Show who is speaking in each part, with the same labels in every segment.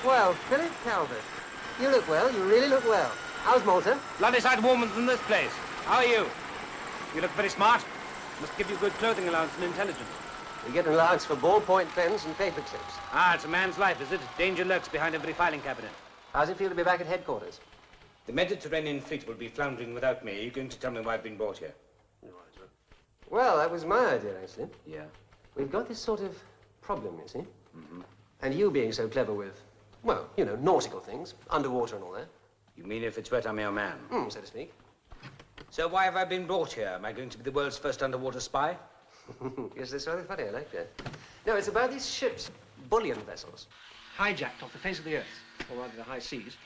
Speaker 1: Well, Philip Calvert, you look well. You really look well. How's Malta?
Speaker 2: Bloody sight warmer than this place. How are you? You look very smart. Must give you good clothing allowance and intelligence.
Speaker 1: We get an allowance for ballpoint pens and paper clips.
Speaker 2: Ah, it's a man's life, is it? Danger lurks behind every filing cabinet.
Speaker 1: How's it feel to be back at headquarters?
Speaker 2: The Mediterranean fleet will be floundering without me. Are you going to tell me why I've been brought here?
Speaker 1: Well, that was my idea, actually.
Speaker 2: Yeah?
Speaker 1: We've got this sort of problem, you see. Mm-hmm. And you being so clever with, well, you know, nautical things, underwater and all that.
Speaker 2: You mean if it's wet, I'm your man?
Speaker 1: So to speak.
Speaker 2: So why have I been brought here? Am I going to be the world's first underwater spy?
Speaker 1: Yes, that's rather funny. I like that. No, it's about these ships, bullion vessels.
Speaker 3: Hijacked off the face of the earth, or rather the high seas.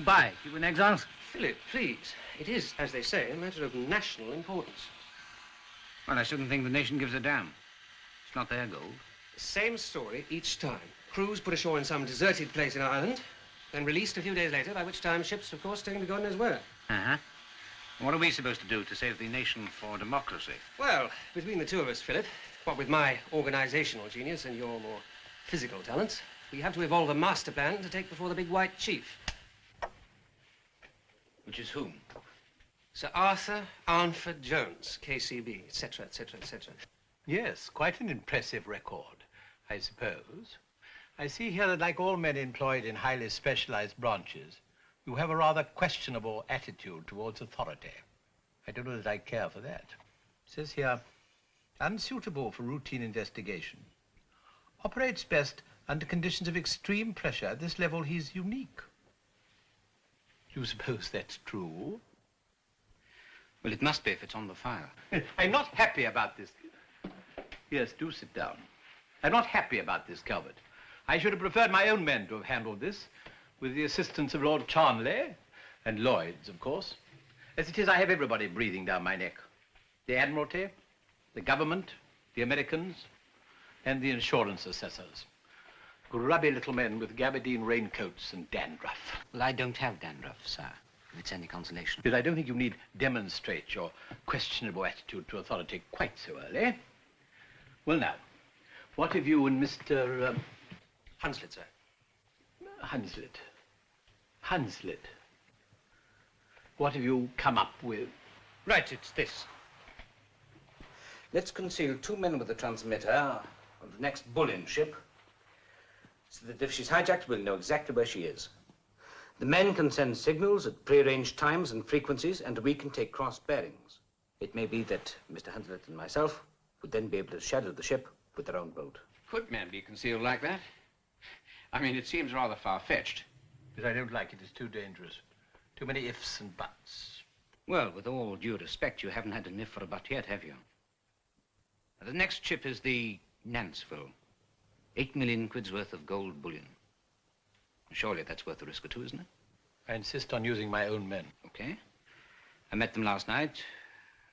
Speaker 2: Why? You in exiles?
Speaker 3: Philip, please. It is, as they say, a matter of national importance.
Speaker 2: Well, I shouldn't think the nation gives a damn. It's not their gold.
Speaker 3: Same story each time. Crews put ashore in some deserted place in Ireland, then released a few days later, by which time ships, of course, taken to God knows where.
Speaker 2: Uh-huh. What are we supposed to do to save the nation for democracy?
Speaker 3: Well, between the two of us, Philip, what with my organizational genius and your more physical talents, we have to evolve a master plan to take before the big white chief.
Speaker 2: Which is whom?
Speaker 3: Sir Arthur Arnford Jones, KCB, etc., etc., etc.
Speaker 4: Yes, quite an impressive record, I suppose. I see here that, like all men employed in highly specialized branches, you have a rather questionable attitude towards authority. I don't know that I care for that. It says here, unsuitable for routine investigation. Operates best under conditions of extreme pressure. At this level, he's unique. Do you suppose that's true?
Speaker 2: Well, it must be if it's on the file.
Speaker 4: I'm not happy about this. Yes, do sit down. I'm not happy about this, Calvert. I should have preferred my own men to have handled this, with the assistance of Lord Charnley and Lloyd's, of course. As it is, I have everybody breathing down my neck. The Admiralty, the government, the Americans, and the insurance assessors. Grubby little men with gabardine raincoats and dandruff.
Speaker 2: Well, I don't have dandruff, sir, if it's any consolation.
Speaker 4: But I don't think you need demonstrate your questionable attitude to authority quite so early. Well, now, what have you and Mr.
Speaker 3: Hunslet, sir.
Speaker 4: Hunslet. Hunslet. What have you come up with?
Speaker 2: Right, it's this. Let's conceal 2 men with the transmitter of the next bullion ship, so that if she's hijacked, we'll know exactly where she is. The men can send signals at prearranged times and frequencies, and we can take cross bearings. It may be that Mr. Hunslet and myself would then be able to shadow the ship with their own boat.
Speaker 5: Could men be concealed like that? I mean, it seems rather far-fetched.
Speaker 4: But I don't like it. It's too dangerous. Too many ifs and buts.
Speaker 2: Well, with all due respect, you haven't had an if or a but yet, have you? The next ship is the Nanceville. 8 million quid's worth of gold bullion. Surely that's worth a risk or two, isn't it?
Speaker 4: I insist on using my own men.
Speaker 2: Okay. I met them last night.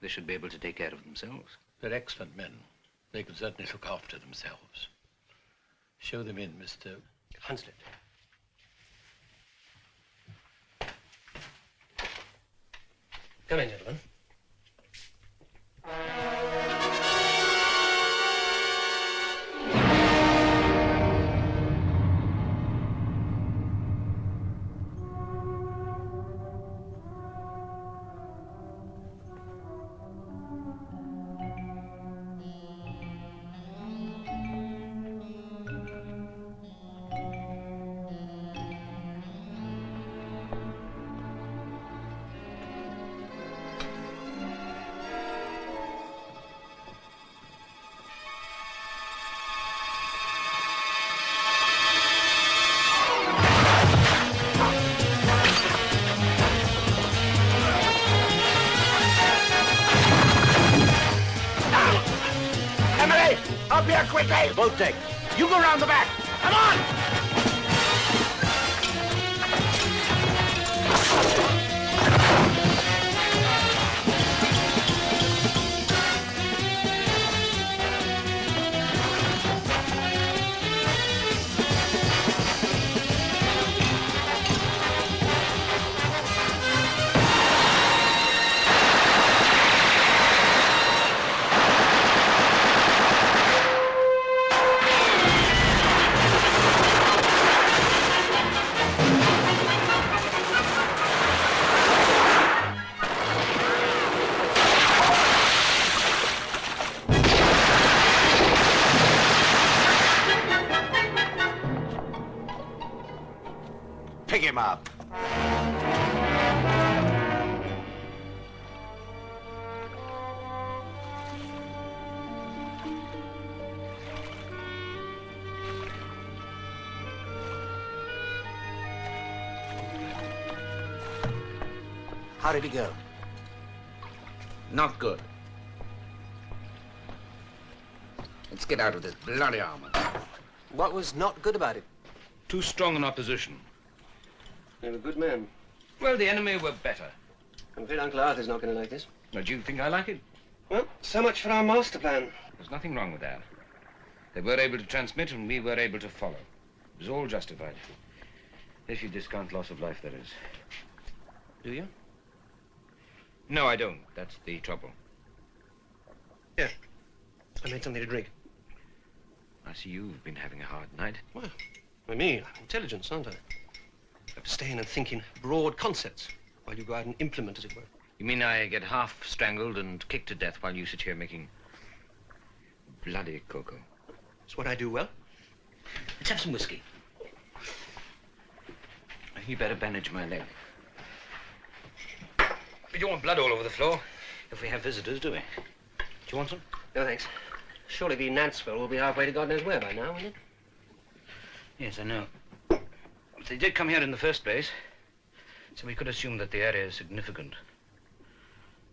Speaker 2: They should be able to take care of themselves.
Speaker 4: They're excellent men. They could certainly look after themselves. Show them in, Mr.
Speaker 3: Hunslet. Come in, gentlemen.
Speaker 6: Up here quickly!
Speaker 2: Boat deck.
Speaker 6: You go round the back. Come on! Pick him up.
Speaker 1: How did he go?
Speaker 2: Not good. Let's get out of this bloody armor.
Speaker 1: What was not good about it?
Speaker 2: Too strong an opposition.
Speaker 3: They were good men.
Speaker 2: Well, the enemy were better.
Speaker 3: I'm afraid Uncle Arthur's not going to like this.
Speaker 2: Now, do you think I like it?
Speaker 3: Well, so much for our master plan.
Speaker 2: There's nothing wrong with that. They were able to transmit and we were able to follow. It was all justified. If you discount loss of life, that is.
Speaker 3: Do you?
Speaker 2: No, I don't. That's the trouble.
Speaker 3: Here. I made something to drink.
Speaker 2: I see you've been having a hard night.
Speaker 3: Well, for me, I'm intelligence, aren't I? Abstain and think in broad concepts while you go out and implement, as it were.
Speaker 2: You mean I get half strangled and kicked to death while you sit here making bloody cocoa?
Speaker 3: It's what I do well.
Speaker 2: Let's have some whiskey. You better bandage my leg. We don't want blood all over the floor if we have visitors, do we? Do you want some?
Speaker 3: No, thanks. Surely the Nanceville will be halfway to God knows where by now, won't it?
Speaker 2: Yes, I know. But they did come here in the first place, so we could assume that the area is significant.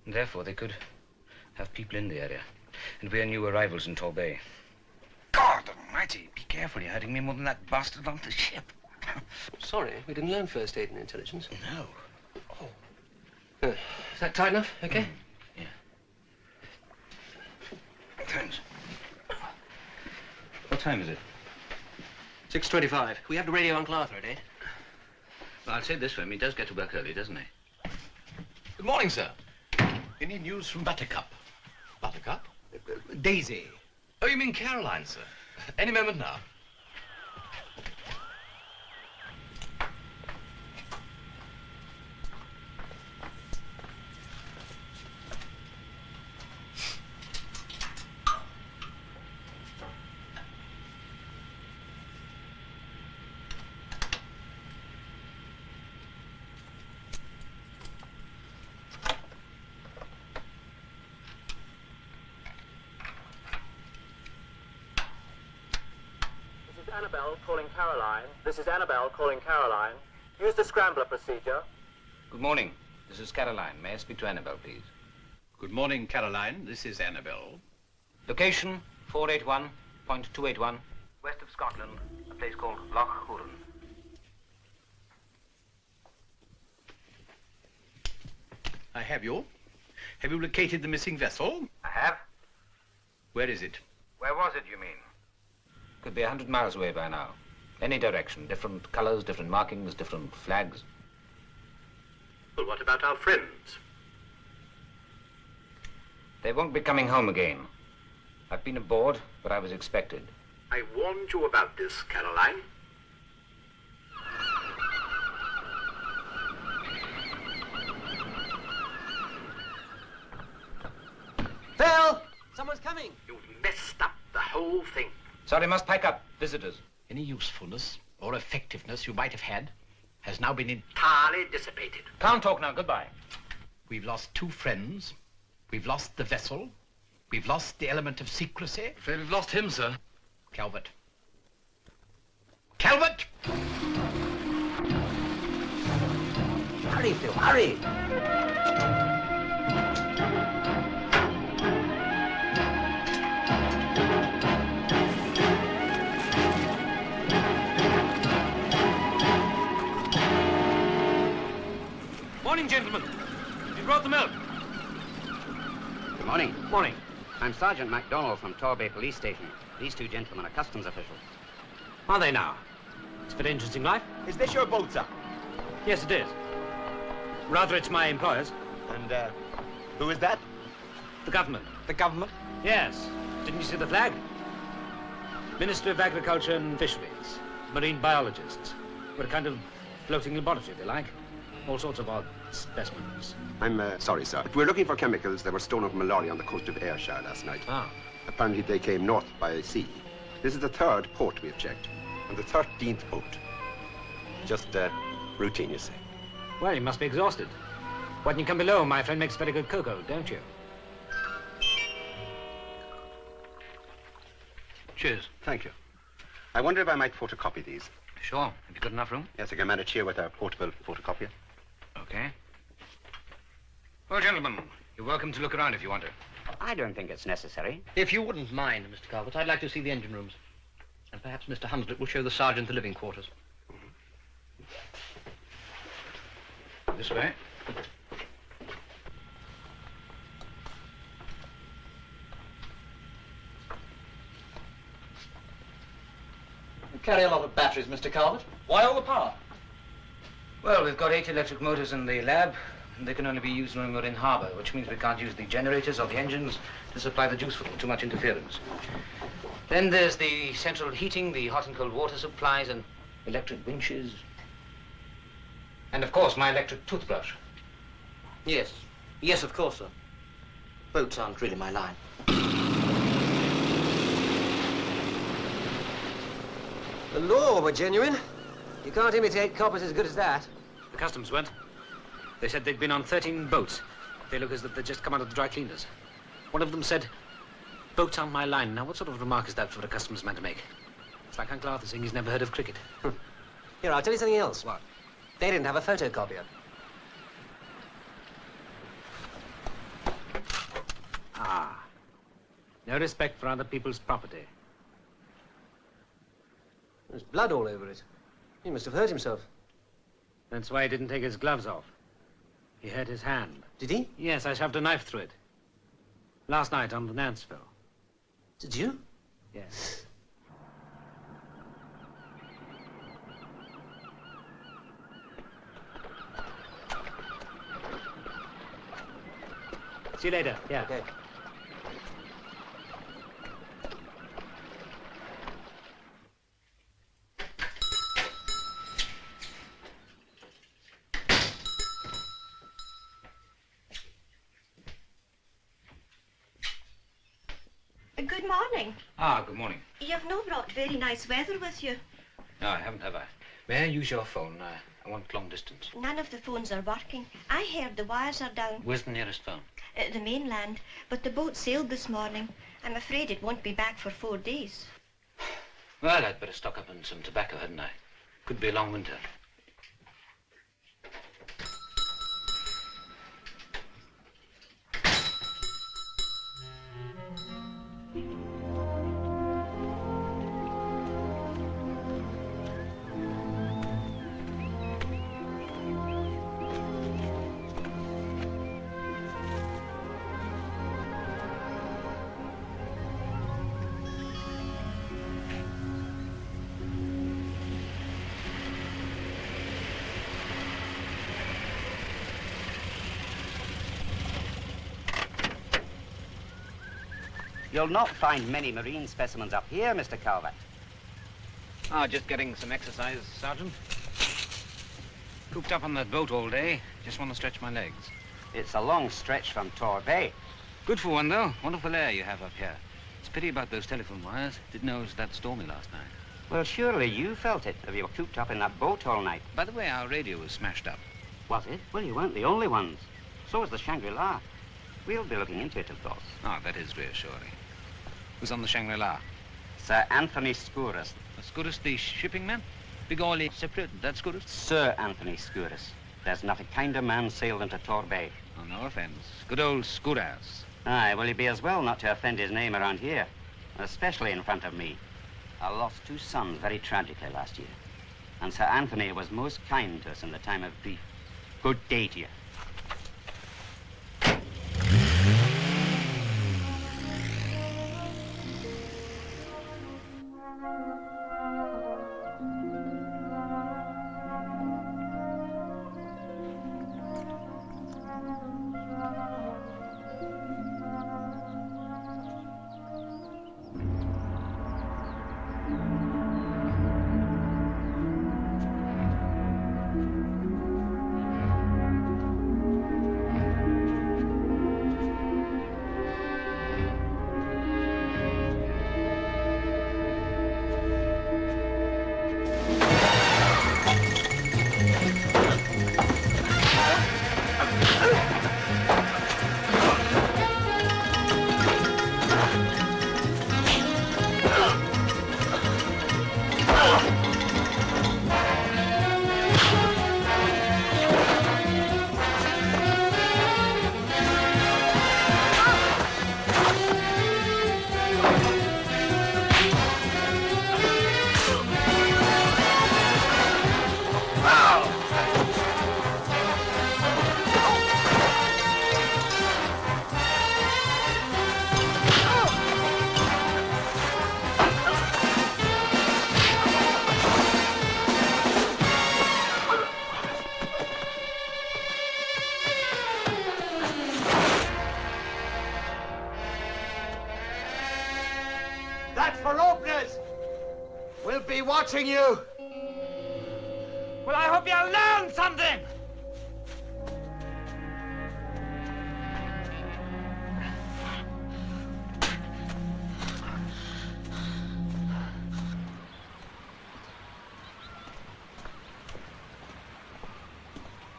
Speaker 2: And therefore, they could have people in the area. And we are new arrivals in Torbay. God almighty, be careful, you're hurting me more than that bastard on the ship.
Speaker 3: Sorry, we didn't learn first aid and intelligence.
Speaker 2: No.
Speaker 3: Is that tight enough? Okay?
Speaker 2: Yeah. Thanks. What time is it?
Speaker 3: 6:25. We have to radio Uncle Arthur at 8.
Speaker 2: Well, I'll say this for him. He does get to work early, doesn't he?
Speaker 4: Good morning, sir. Any news from Buttercup?
Speaker 3: Buttercup?
Speaker 4: Daisy.
Speaker 7: Oh, you mean Caroline, sir? Any moment now.
Speaker 8: Annabelle calling Caroline. This is Annabelle calling Caroline. Use the scrambler procedure.
Speaker 2: Good morning. This is Caroline. May I speak to Annabelle, please?
Speaker 4: Good morning, Caroline. This is Annabelle.
Speaker 2: Location 481.281, west of Scotland, a place called Loch Huron.
Speaker 4: I have you. Have you located the missing vessel?
Speaker 2: I have.
Speaker 4: Where is it?
Speaker 2: Where was it, you mean? Could be 100 miles away by now. Any direction, different colors, different markings, different flags.
Speaker 6: Well, what about our friends?
Speaker 2: They won't be coming home again. I've been aboard, but I was expected.
Speaker 6: I warned you about this, Caroline.
Speaker 1: Phil! Someone's coming!
Speaker 6: You've messed up the whole thing.
Speaker 2: Sorry, must pack up. Visitors.
Speaker 4: Any usefulness or effectiveness you might have had has now been
Speaker 6: Entirely dissipated.
Speaker 2: Can't talk now. Goodbye.
Speaker 4: We've lost 2 friends. We've lost the vessel. We've lost the element of secrecy.
Speaker 7: Afraid we've lost him, sir.
Speaker 4: Calvert. Calvert!
Speaker 1: Hurry, Phil, hurry!
Speaker 3: Morning, gentlemen. You brought the milk.
Speaker 5: Good morning.
Speaker 3: Morning.
Speaker 5: I'm Sergeant MacDonald from Torbay Police Station. These 2 gentlemen are customs officials.
Speaker 3: Are they now? It's a very interesting life.
Speaker 6: Is this your boat, sir?
Speaker 3: Yes, it is. Rather, it's my employer's.
Speaker 6: And, who is that?
Speaker 3: The government.
Speaker 6: The government?
Speaker 3: Yes. Didn't you see the flag? Ministry of Agriculture and Fisheries. Marine biologists. We're a kind of floating laboratory, if you like. All sorts of odd specimens.
Speaker 9: I'm sorry, sir, but we're looking for chemicals that were stolen from a lorry on the coast of Ayrshire last night.
Speaker 3: Ah.
Speaker 9: Apparently they came north by sea. This is the 3rd port we have checked, and the 13th boat. Just routine, you see.
Speaker 3: Well, you must be exhausted. Why don't you come below? My friend makes very good cocoa, don't you?
Speaker 4: Cheers.
Speaker 9: Thank you. I wonder if I might photocopy these.
Speaker 2: Sure. Have you got enough room?
Speaker 9: Yes, I can manage here with our portable photocopier.
Speaker 2: Okay. Well, gentlemen, you're welcome to look around if you want to.
Speaker 5: I don't think it's necessary.
Speaker 10: If you wouldn't mind, Mr. Calvert, I'd like to see the engine rooms. And perhaps Mr. Hunslet will show the sergeant the living quarters.
Speaker 2: This way.
Speaker 10: You carry a lot of batteries, Mr. Calvert. Why all the power?
Speaker 2: Well, we've got 8 electric motors in the lab, and they can only be used when we're in harbor, which means we can't use the generators or the engines to supply the juice fuel. Too much interference. Then there's the central heating, the hot and cold water supplies, and electric winches. And, of course, my electric toothbrush.
Speaker 10: Yes. Yes, of course, sir. Boats aren't really my line.
Speaker 1: The law were genuine. You can't imitate coppers as good as that.
Speaker 3: The customs weren't. They said they'd been on 13 boats. They look as if they'd just come out of the dry cleaners. One of them said, boats aren't my line. Now, what sort of remark is that for a customs man to make? It's like Uncle Arthur saying he's never heard of cricket.
Speaker 1: Here, I'll tell you something else. What? They didn't have a photocopier.
Speaker 3: Ah. No respect for other people's property.
Speaker 1: There's blood all over it. He must have hurt himself.
Speaker 3: That's why he didn't take his gloves off. He hurt his hand.
Speaker 1: Did he?
Speaker 3: Yes, I shoved a knife through it. Last night on the Nanceville.
Speaker 1: Did you?
Speaker 3: Yes. See you later. Yeah.
Speaker 1: Okay.
Speaker 11: Good morning.
Speaker 2: Ah, good morning.
Speaker 11: You've no brought very nice weather with you.
Speaker 2: No, I haven't, have I? May I use your phone? I want long distance.
Speaker 11: None of the phones are working. I heard the wires are down.
Speaker 2: Where's the nearest phone?
Speaker 11: At the mainland, but the boat sailed this morning. I'm afraid it won't be back for 4 days.
Speaker 2: Well, I'd better stock up on some tobacco, hadn't I? Could be a long winter.
Speaker 12: You'll not find many marine specimens up here, Mr. Calvert.
Speaker 3: Oh, just getting some exercise, Sergeant. Cooped up on that boat all day. Just want to stretch my legs.
Speaker 12: It's a long stretch from Tor Bay.
Speaker 3: Good for one, though. Wonderful air you have up here. It's a pity about those telephone wires. Didn't know it was that stormy last night.
Speaker 12: Well, surely you felt it if you were cooped up in that boat all night.
Speaker 3: By the way, our radio was smashed up.
Speaker 12: Was it? Well, you weren't the only ones. So was the Shangri-La. We'll be looking into it, of course.
Speaker 3: Oh, that is reassuring. Who's on the Shangri-La?
Speaker 12: Sir Anthony Skouras.
Speaker 3: Skouras, the shipping man? Big oily separated, that's Skouras?
Speaker 12: Sir Anthony Skouras. There's not a kinder man sailed into Tor Bay.
Speaker 3: Oh, no offense. Good old Skouras.
Speaker 12: Aye, well, he'd be as well not to offend his name around here, especially in front of me. I lost 2 sons very tragically last year, and Sir Anthony was most kind to us in the time of grief. Good day to you.
Speaker 6: Watching you.
Speaker 2: Well, I hope you'll learn something.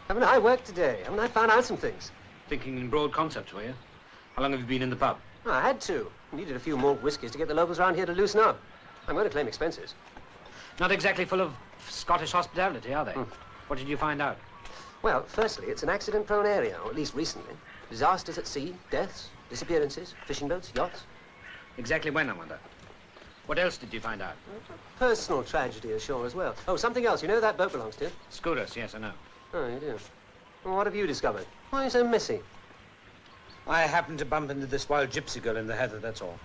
Speaker 1: Haven't I worked today? Haven't I found out some things?
Speaker 3: Thinking in broad concepts, were you? How long have you been in the pub?
Speaker 1: Oh, I had to. Needed a few more whiskies to get the locals around here to loosen up. I'm going to claim expenses.
Speaker 3: Not exactly full of Scottish hospitality, are they? What did you find out?
Speaker 1: Well, firstly, it's an accident-prone area, or at least recently. Disasters at sea, deaths, disappearances, fishing boats, yachts.
Speaker 3: Exactly when, I wonder? What else did you find out?
Speaker 1: Personal tragedy ashore as well. Oh, something else. You know who that boat belongs to?
Speaker 3: Skouras, yes, I know.
Speaker 1: Oh, you do? Well, what have you discovered? Why are you so messy?
Speaker 2: I happened to bump into this wild gypsy girl in the heather, that's all.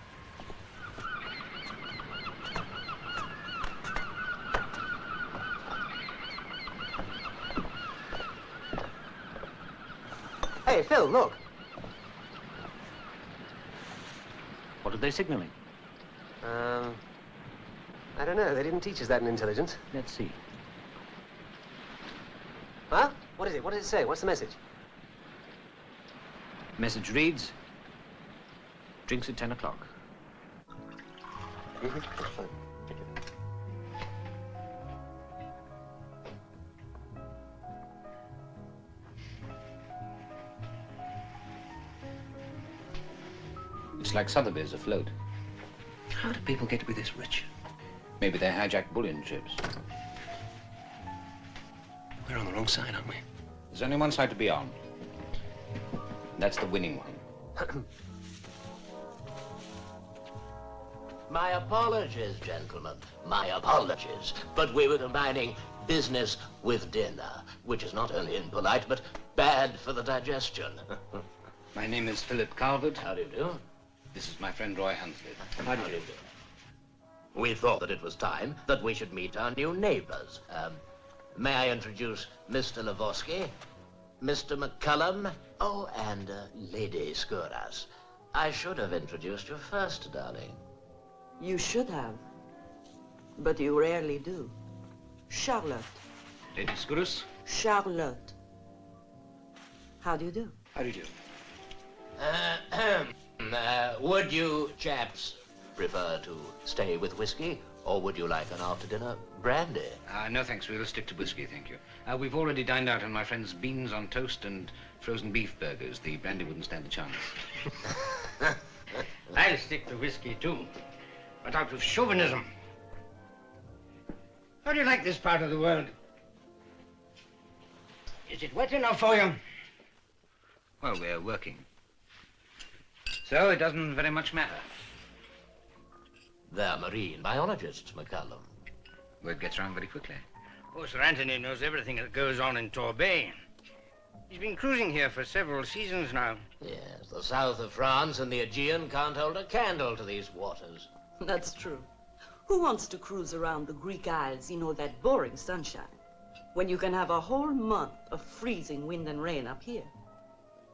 Speaker 1: Hey, Phil, look.
Speaker 3: What are they signaling?
Speaker 1: I don't know. They didn't teach us that in intelligence.
Speaker 3: Let's see.
Speaker 1: Huh? What is it? What does it say? What's the message?
Speaker 3: Message reads, drinks at 10 o'clock.
Speaker 1: That's fine.
Speaker 3: It's like Sotheby's afloat.
Speaker 1: How do people get to be this rich?
Speaker 3: Maybe they hijack bullion ships.
Speaker 1: We're on the wrong side, aren't we?
Speaker 3: There's only one side to be on. That's the winning one.
Speaker 6: My apologies, gentlemen. My apologies. But we were combining business with dinner, which is not only impolite, but bad for the digestion.
Speaker 3: My name is Philip Calvert.
Speaker 6: How do you do?
Speaker 3: This is my friend Roy Hunsford.
Speaker 6: How do you do? We thought that it was time that we should meet our new neighbors. May I introduce Mr. Lavorsky, Mr. McCullum, oh, and Lady Skouras. I should have introduced you first, darling.
Speaker 13: You should have. But you rarely do. Charlotte.
Speaker 3: Lady Scurus?
Speaker 13: Charlotte. How do you do?
Speaker 3: How do you do?
Speaker 6: Would you chaps prefer to stay with whiskey, or would you like an after-dinner brandy?
Speaker 2: No, thanks. We'll stick to whiskey, thank you. We've already dined out on my friend's beans on toast and frozen beef burgers. The brandy wouldn't stand a chance.
Speaker 10: I'll stick to whiskey, too, but out of chauvinism. How do you like this part of the world? Is it wet enough for you?
Speaker 2: Well, we're working. So it doesn't very much matter.
Speaker 6: They're marine biologists, McCallum.
Speaker 2: Word gets around very quickly.
Speaker 10: Oh, Sir Anthony knows everything that goes on in Torbay. He's been cruising here for several seasons now.
Speaker 6: Yes, the south of France and the Aegean can't hold a candle to these waters.
Speaker 13: That's true. Who wants to cruise around the Greek Isles in all that boring sunshine, when you can have a whole month of freezing wind and rain up here?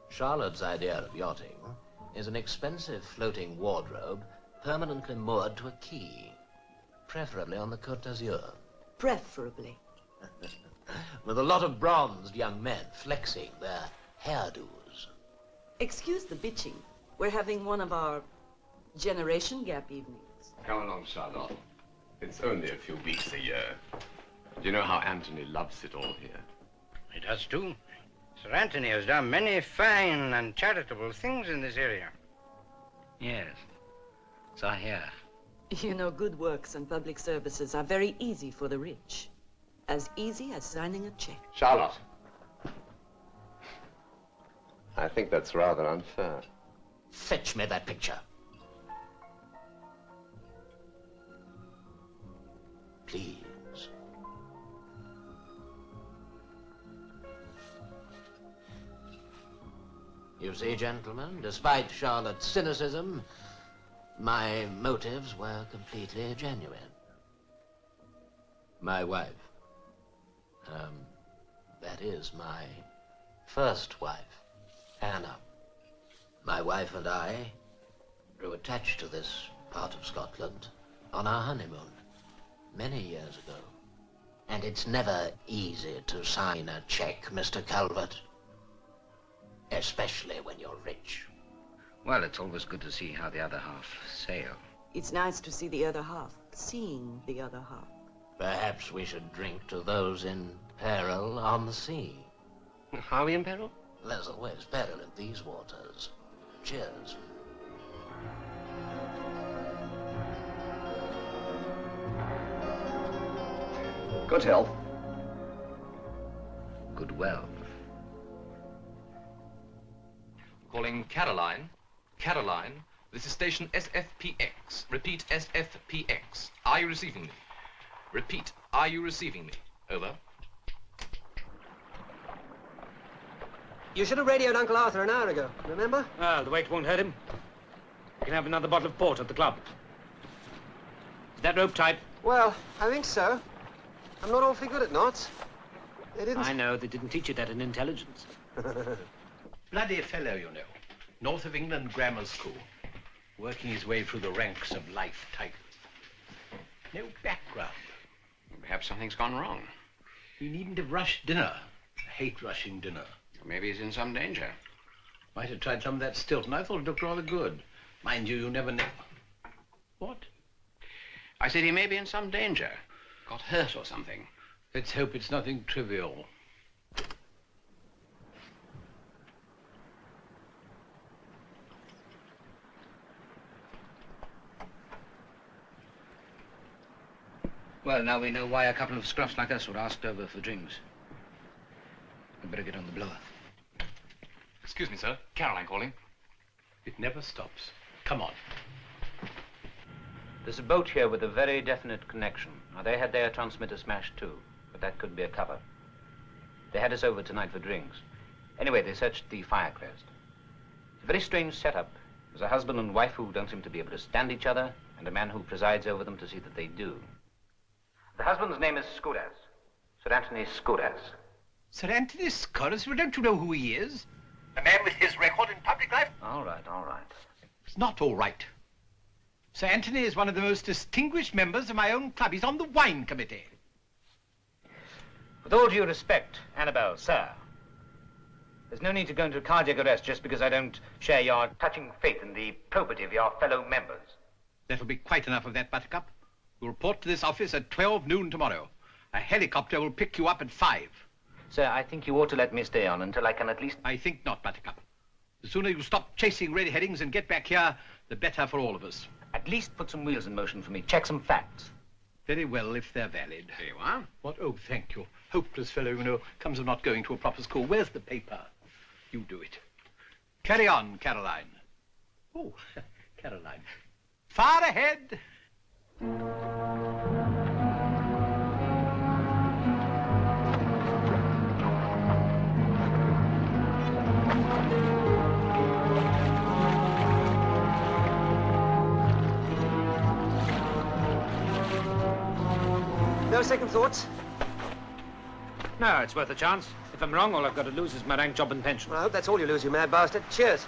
Speaker 6: Charlotte's idea of yachting is an expensive floating wardrobe permanently moored to a quay, preferably on the Côte d'Azur.
Speaker 13: Preferably.
Speaker 6: With a lot of bronzed young men flexing their hairdos.
Speaker 13: Excuse the bitching. We're having one of our generation gap evenings.
Speaker 9: Come along, Charlotte. It's only a few weeks a year. Do you know how Anthony loves it all here?
Speaker 10: He does, too. Sir Anthony has done many fine and charitable things in this area.
Speaker 2: Yes. So I hear.
Speaker 13: You know, good works and public services are very easy for the rich. As easy as signing a check.
Speaker 9: Charlotte. I think that's rather unfair.
Speaker 6: Fetch me that picture. Please. You see, gentlemen, despite Charlotte's cynicism, my motives were completely genuine. My wife, that is my first wife, Anna. My wife and I grew attached to this part of Scotland on our honeymoon many years ago. And it's never easy to sign a check, Mr. Calvert. Especially when you're rich.
Speaker 2: Well, it's always good to see how the other half sail.
Speaker 13: It's nice to see the other half, seeing the other half.
Speaker 6: Perhaps we should drink to those in peril on the sea.
Speaker 10: Are we in peril?
Speaker 6: There's always peril in these waters. Cheers.
Speaker 9: Good health.
Speaker 2: Good well.
Speaker 7: Calling Caroline. Caroline, this is station SFPX. Repeat, SFPX. Are you receiving me? Repeat, are you receiving me? Over.
Speaker 1: You should have radioed Uncle Arthur an hour ago, remember?
Speaker 3: Well, the weight won't hurt him. You can have another bottle of port at the club. Is that rope tight?
Speaker 1: Well, I think so. I'm not awfully good at knots. They didn't...
Speaker 3: I know, they didn't teach you that in intelligence.
Speaker 4: Bloody fellow, you know. North of England grammar school. Working his way through the ranks of life tigers. No background.
Speaker 5: Perhaps something's gone wrong.
Speaker 4: He needn't have rushed dinner. I hate rushing dinner.
Speaker 5: Maybe he's in some danger.
Speaker 4: Might have tried some of that Stilton. I thought it looked rather good. Mind you, you never know. What?
Speaker 5: I said he may be in some danger. Got hurt or something.
Speaker 4: Let's hope it's nothing trivial.
Speaker 2: Well, now we know why a couple of scruffs like us were asked over for drinks. We'd better get on the blower.
Speaker 7: Excuse me, sir. Caroline calling.
Speaker 4: It never stops. Come on.
Speaker 2: There's a boat here with a very definite connection. Now, they had their transmitter smashed too, but that could be a cover. They had us over tonight for drinks. Anyway, they searched the firecrest. It's a very strange setup. There's a husband and wife who don't seem to be able to stand each other, and a man who presides over them to see that they do. The husband's name is Scudaz. Sir Anthony Scudaz.
Speaker 4: Sir Anthony Scudaz? Well, don't you know who he is? A man with his record in public life?
Speaker 2: All right, all right.
Speaker 4: It's not all right. Sir Anthony is one of the most distinguished members of my own club. He's on the wine committee.
Speaker 3: With all due respect, Annabelle, sir, there's no need to go into cardiac arrest just because I don't share your touching faith in the probity of your fellow members.
Speaker 4: That'll be quite enough of that, Buttercup. You'll report to this office at 12 noon tomorrow. A helicopter will pick you up at 5.
Speaker 3: Sir, I think you ought to let me stay on until I can at least...
Speaker 4: I think not, Buttercup. The sooner you stop chasing red herrings and get back here, the better for all of us.
Speaker 3: At least put some wheels in motion for me. Check some facts.
Speaker 4: Very well, if they're valid.
Speaker 3: Here you are.
Speaker 4: What? Oh, thank you. Hopeless fellow, you know, comes of not going to a proper school. Where's the paper? You do it. Carry on, Caroline. Oh, Caroline. Far ahead.
Speaker 1: No second thoughts?
Speaker 3: No, it's worth a chance. If I'm wrong, all I've got to lose is my rank, job, and pension.
Speaker 1: Well, I hope that's all you lose, you mad bastard. Cheers.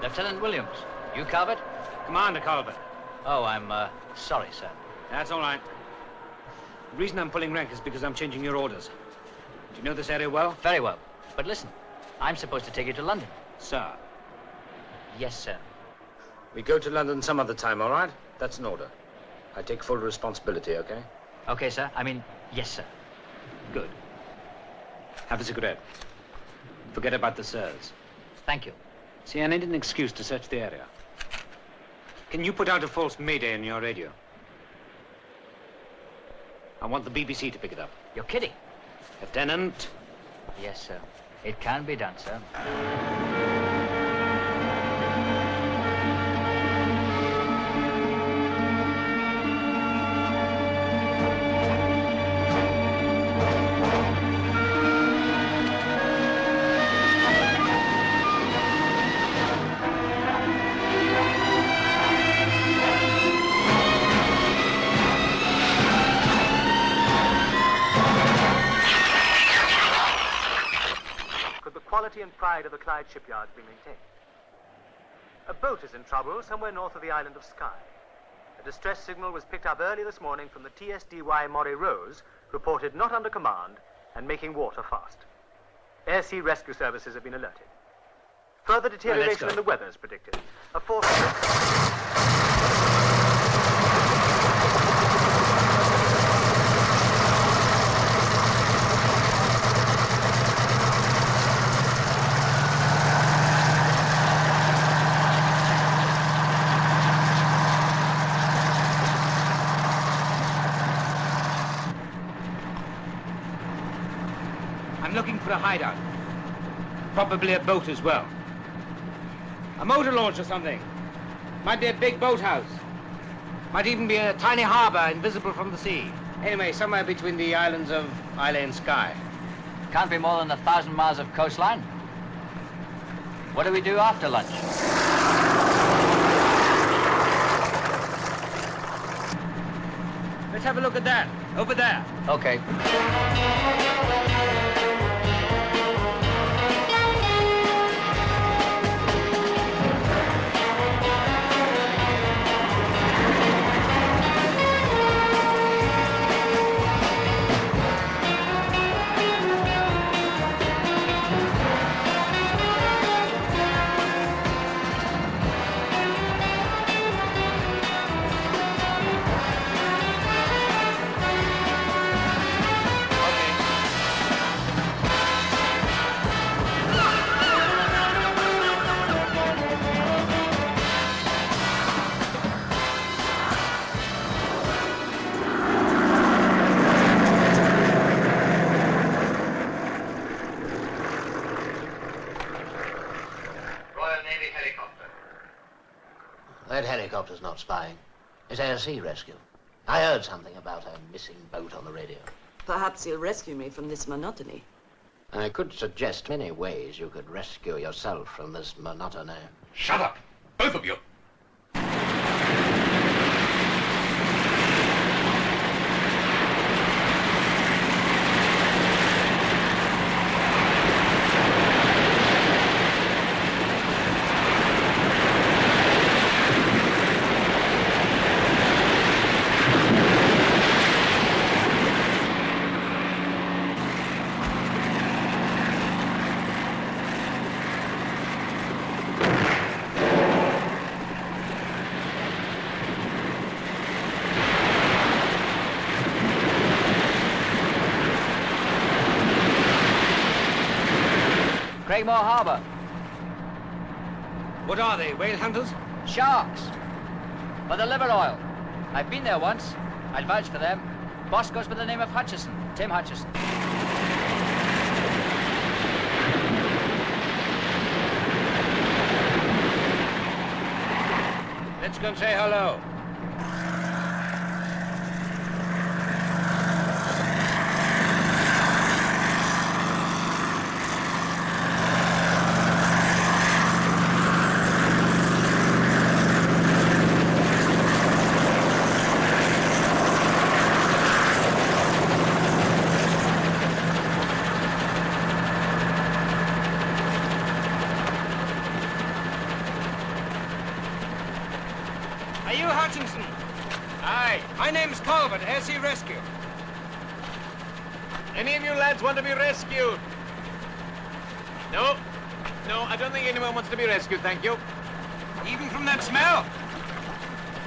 Speaker 14: Lieutenant Williams. You, Calvert?
Speaker 3: Commander Calvert.
Speaker 14: Oh, I'm, sorry, sir.
Speaker 3: That's all right. The reason I'm pulling rank is because I'm changing your orders. Do you know this area well?
Speaker 14: Very well. But listen, I'm supposed to take you to London.
Speaker 3: Sir.
Speaker 14: Yes, sir.
Speaker 3: We go to London some other time, all right? That's an order. I take full responsibility, okay?
Speaker 14: Okay, sir. I mean, yes, sir.
Speaker 3: Good. Have a cigarette. Forget about the sirs.
Speaker 14: Thank you.
Speaker 3: See, I need an excuse to search the area. Can you put out a false mayday on your radio? I want the BBC to pick it up.
Speaker 14: You're kidding.
Speaker 3: Lieutenant.
Speaker 14: Yes, sir. It can be done, sir.
Speaker 8: And pride of the Clyde shipyards be maintained. A boat is in trouble somewhere north of the island of Skye. A distress signal was picked up early this morning from the TSDY Moray Rose, reported not under command and making water fast. Air-sea rescue services have been alerted. Further deterioration in the weather is predicted. A fourth...
Speaker 3: I'm looking for a hideout. Probably a boat as well. A motor launch or something. Might be a big boathouse. Might even be a tiny harbor invisible from the sea. Anyway, somewhere between the islands of Islay and Skye.
Speaker 14: Can't be more than 1,000 miles of coastline. What do we do after lunch?
Speaker 3: Let's have a look at that. Over there.
Speaker 14: Okay.
Speaker 6: That helicopter's not spying. It's air sea rescue. I heard something about a missing boat on the radio.
Speaker 13: Perhaps you'll rescue me from this monotony.
Speaker 6: I could suggest many ways you could rescue yourself from this monotony.
Speaker 7: Shut up, both of you.
Speaker 14: Craigmore Harbour.
Speaker 2: What are they, whale hunters?
Speaker 14: Sharks. For the liver oil. I've been there once. I'd vouch for them. Boss goes by the name of Hutchison, Tim Hutchison.
Speaker 2: Let's go and say hello. Are you Hutchinson? Aye. My name's Calvert, Air-Sea Rescue.
Speaker 4: Any of you lads want to be rescued? No. No, I don't think anyone wants to be rescued, thank you.
Speaker 2: Even from that smell?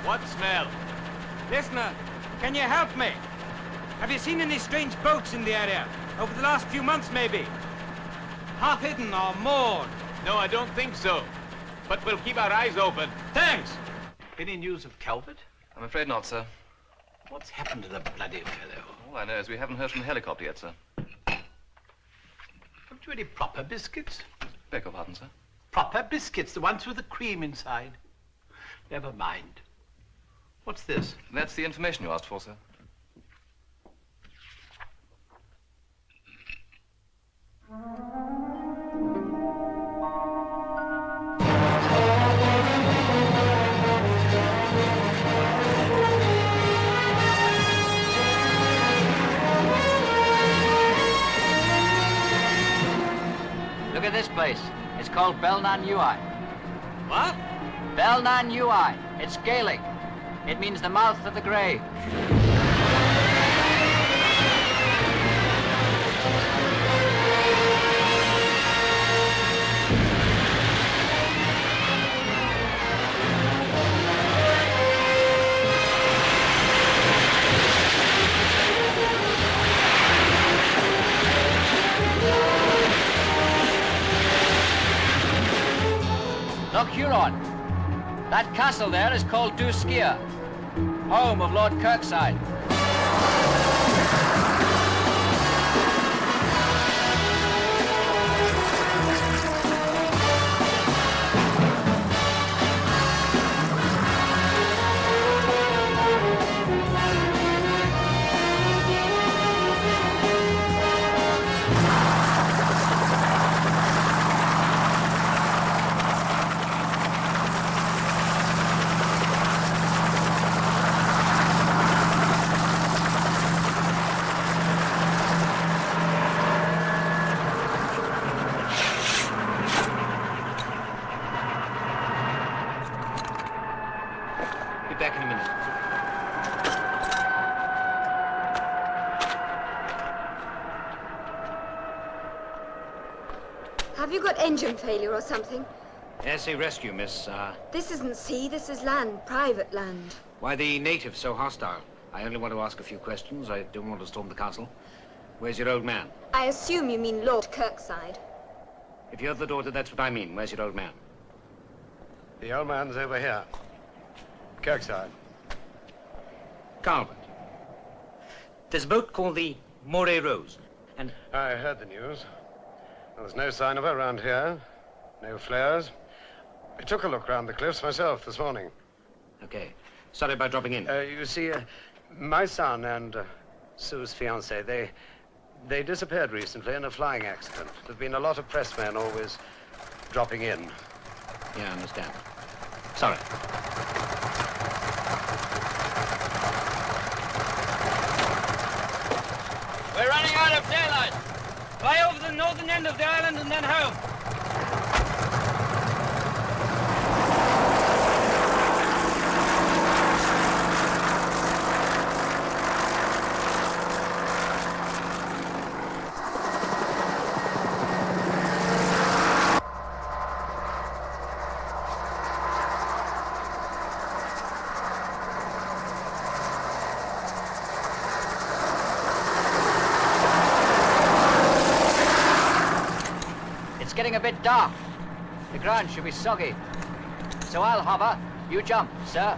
Speaker 4: What smell?
Speaker 2: Listener, can you help me? Have you seen any strange boats in the area? Over the last few months, maybe? Half hidden or moored?
Speaker 4: No, I don't think so. But we'll keep our eyes open.
Speaker 2: Thanks.
Speaker 4: Any news of Calvert?
Speaker 7: I'm afraid not, sir.
Speaker 4: What's happened to the bloody fellow?
Speaker 7: All I know is we haven't heard from the helicopter yet, sir.
Speaker 4: Haven't you any proper biscuits?
Speaker 7: Beg your pardon, sir.
Speaker 4: Proper biscuits, the ones with the cream inside. Never mind. What's this?
Speaker 7: That's the information you asked for, sir.
Speaker 14: Look at this place. It's called Belnan Ui.
Speaker 2: What?
Speaker 14: Belnan Ui. It's Gaelic. It means the mouth of the grave. Look, Huron. That castle there is called Duskia, home of Lord Kirkside.
Speaker 3: Be back in a minute.
Speaker 15: Have you got engine failure or something?
Speaker 2: Air-Sea Rescue, miss.
Speaker 15: This isn't sea, this is land, private land.
Speaker 2: Why the natives so hostile? I only want to ask a few questions. I don't want to storm the castle. Where's your old man?
Speaker 15: I assume you mean Lord Kirkside.
Speaker 2: If you're the daughter, that's what I mean. Where's your old man?
Speaker 16: The old man's over here. Kirkside.
Speaker 2: Calvert. There's a boat called the Moray Rose, and...
Speaker 16: I heard the news. Well, there's no sign of her around here. No flares. I took a look round the cliffs myself this morning.
Speaker 3: Okay. Sorry about dropping in.
Speaker 16: You see, my son and Sue's fiancée, they disappeared recently in a flying accident. There've been a lot of pressmen always dropping in.
Speaker 3: Yeah, I understand. Sorry.
Speaker 10: We're running out of daylight. Fly over the northern end of the island and then home.
Speaker 14: It's getting a bit dark. The ground should be soggy. So I'll hover, you jump, sir.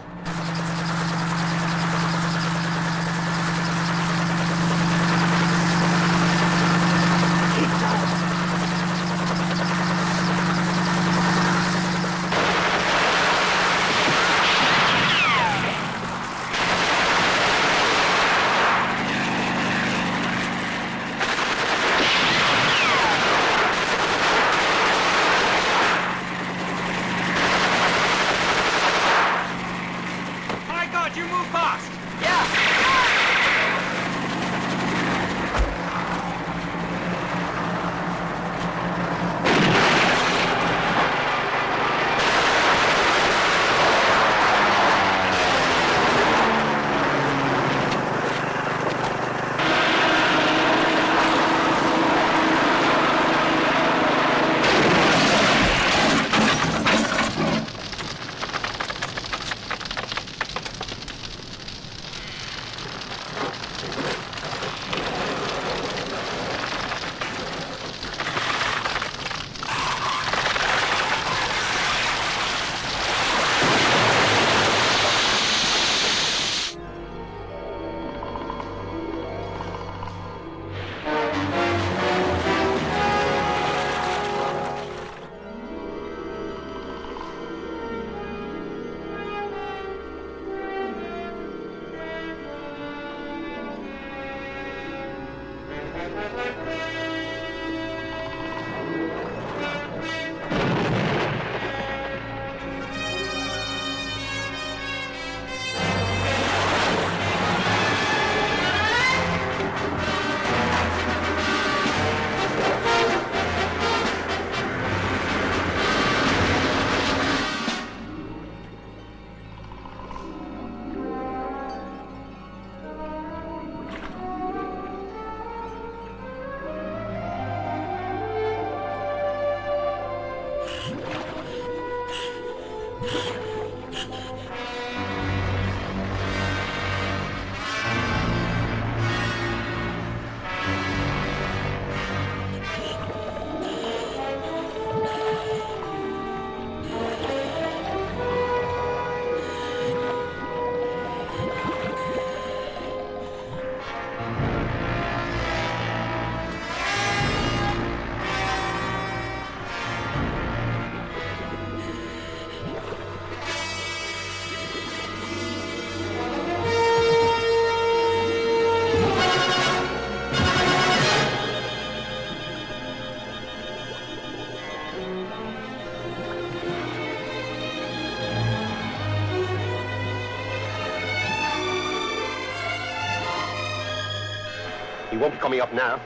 Speaker 9: He won't be coming up now.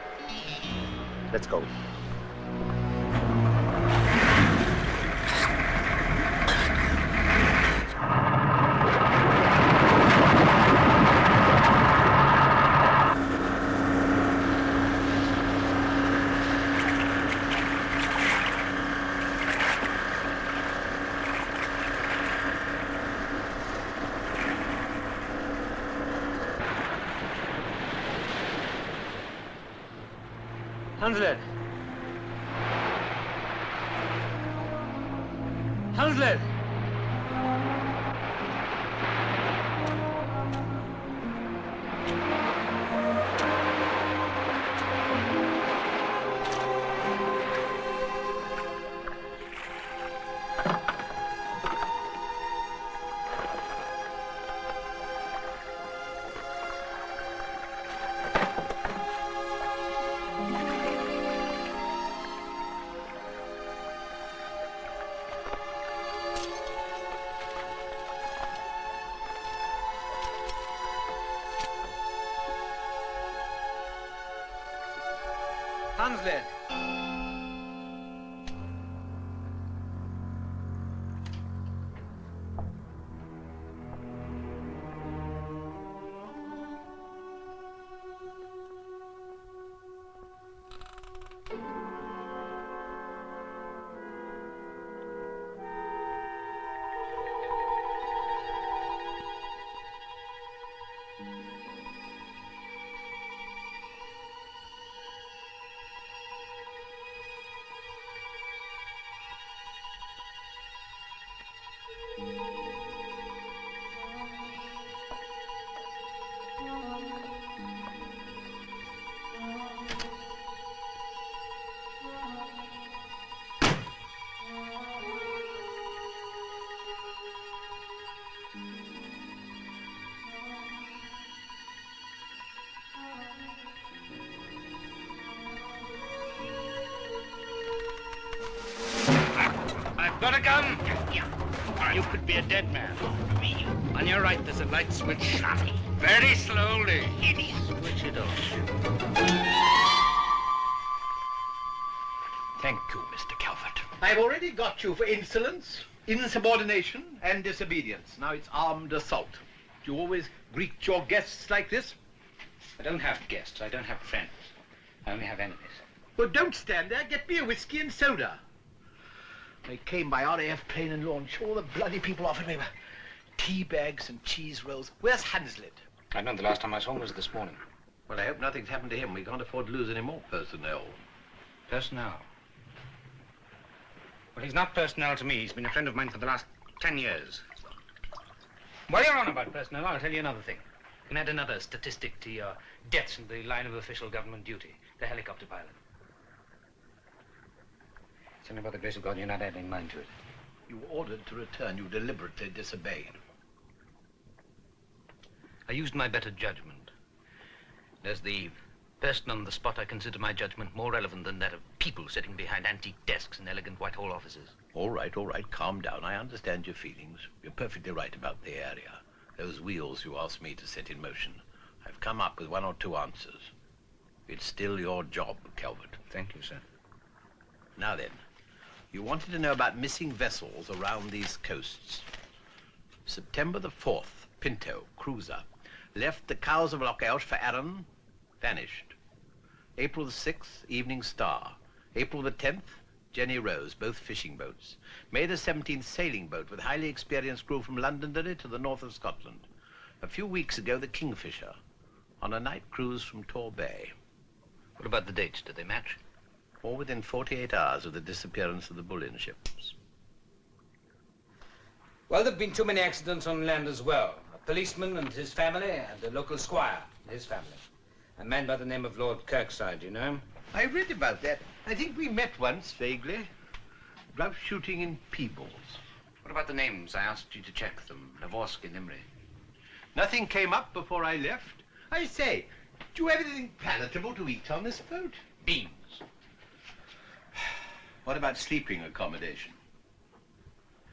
Speaker 9: Let's go.
Speaker 3: Hanslet! Hanslet!
Speaker 4: Hunslet.
Speaker 10: I've got a gun. You could be a dead man. On your right, there's a light switch. Very slowly. Idiot. Switch it off.
Speaker 4: Thank you, Mr. Calvert. I've already got you for insolence, insubordination, and disobedience. Now it's armed assault. Do you always greet your guests like this?
Speaker 2: I don't have guests. I don't have friends. I only have enemies.
Speaker 4: Well, don't stand there. Get me a whiskey and soda. They came by RAF plane and launch. All the bloody people offered me were tea bags and cheese rolls. Where's Hunslet?
Speaker 2: I know the last time I saw him was this morning.
Speaker 4: Well, I hope nothing's happened to him. We can't afford to lose any more personnel.
Speaker 2: Personnel? Well, he's not personnel to me. He's been a friend of mine for the last 10 years. While you're on about personnel, I'll tell you another thing. You can add another statistic to your deaths in the line of official government duty. The helicopter pilot. It's only by the grace of God you're not adding mine to it.
Speaker 4: You were ordered to return. You deliberately disobeyed.
Speaker 3: I used my better judgment. As the person on the spot, I consider my judgment more relevant than that of people sitting behind antique desks in elegant Whitehall offices.
Speaker 4: All right, calm down. I understand your feelings. You're perfectly right about the area. Those wheels you asked me to set in motion. I've come up with one or two answers. It's still your job, Calvert.
Speaker 2: Thank you, sir.
Speaker 4: Now then, you wanted to know about missing vessels around these coasts. September the 4th, Pinto, cruiser, left the Cows of Loch Elch for Arran, vanished. April the 6th, Evening Star. April the 10th, Jenny Rose, both fishing boats. May the 17th, sailing boat with highly experienced crew from Londonderry to the north of Scotland. A few weeks ago, the Kingfisher, on a night cruise from Tor Bay.
Speaker 3: What about the dates? Did they match?
Speaker 4: All within 48 hours of the disappearance of the bullion ships.
Speaker 2: Well, there have been too many accidents on land as well. A policeman and his family, and a local squire and his family. A man by the name of Lord Kirkside, you know him?
Speaker 4: I read about that. I think we met once, vaguely. Grouse shooting in Peebles.
Speaker 3: What about the names? I asked you to check them. Navorsk and Imre.
Speaker 4: Nothing came up before I left. I say, do you have anything palatable to eat on this boat?
Speaker 3: Beans.
Speaker 4: What about sleeping accommodation?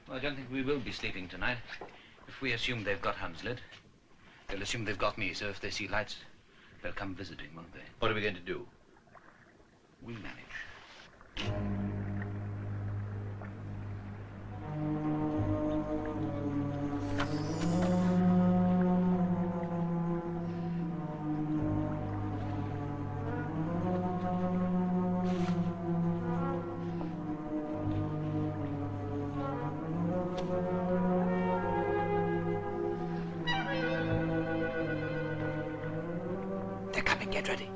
Speaker 3: Well, I don't think we will be sleeping tonight. If we assume they've got Hunslet, they'll assume they've got me, so if they see lights, they'll come visiting, won't they?
Speaker 4: What are we going to do?
Speaker 3: We'll manage.
Speaker 4: They're coming, get ready.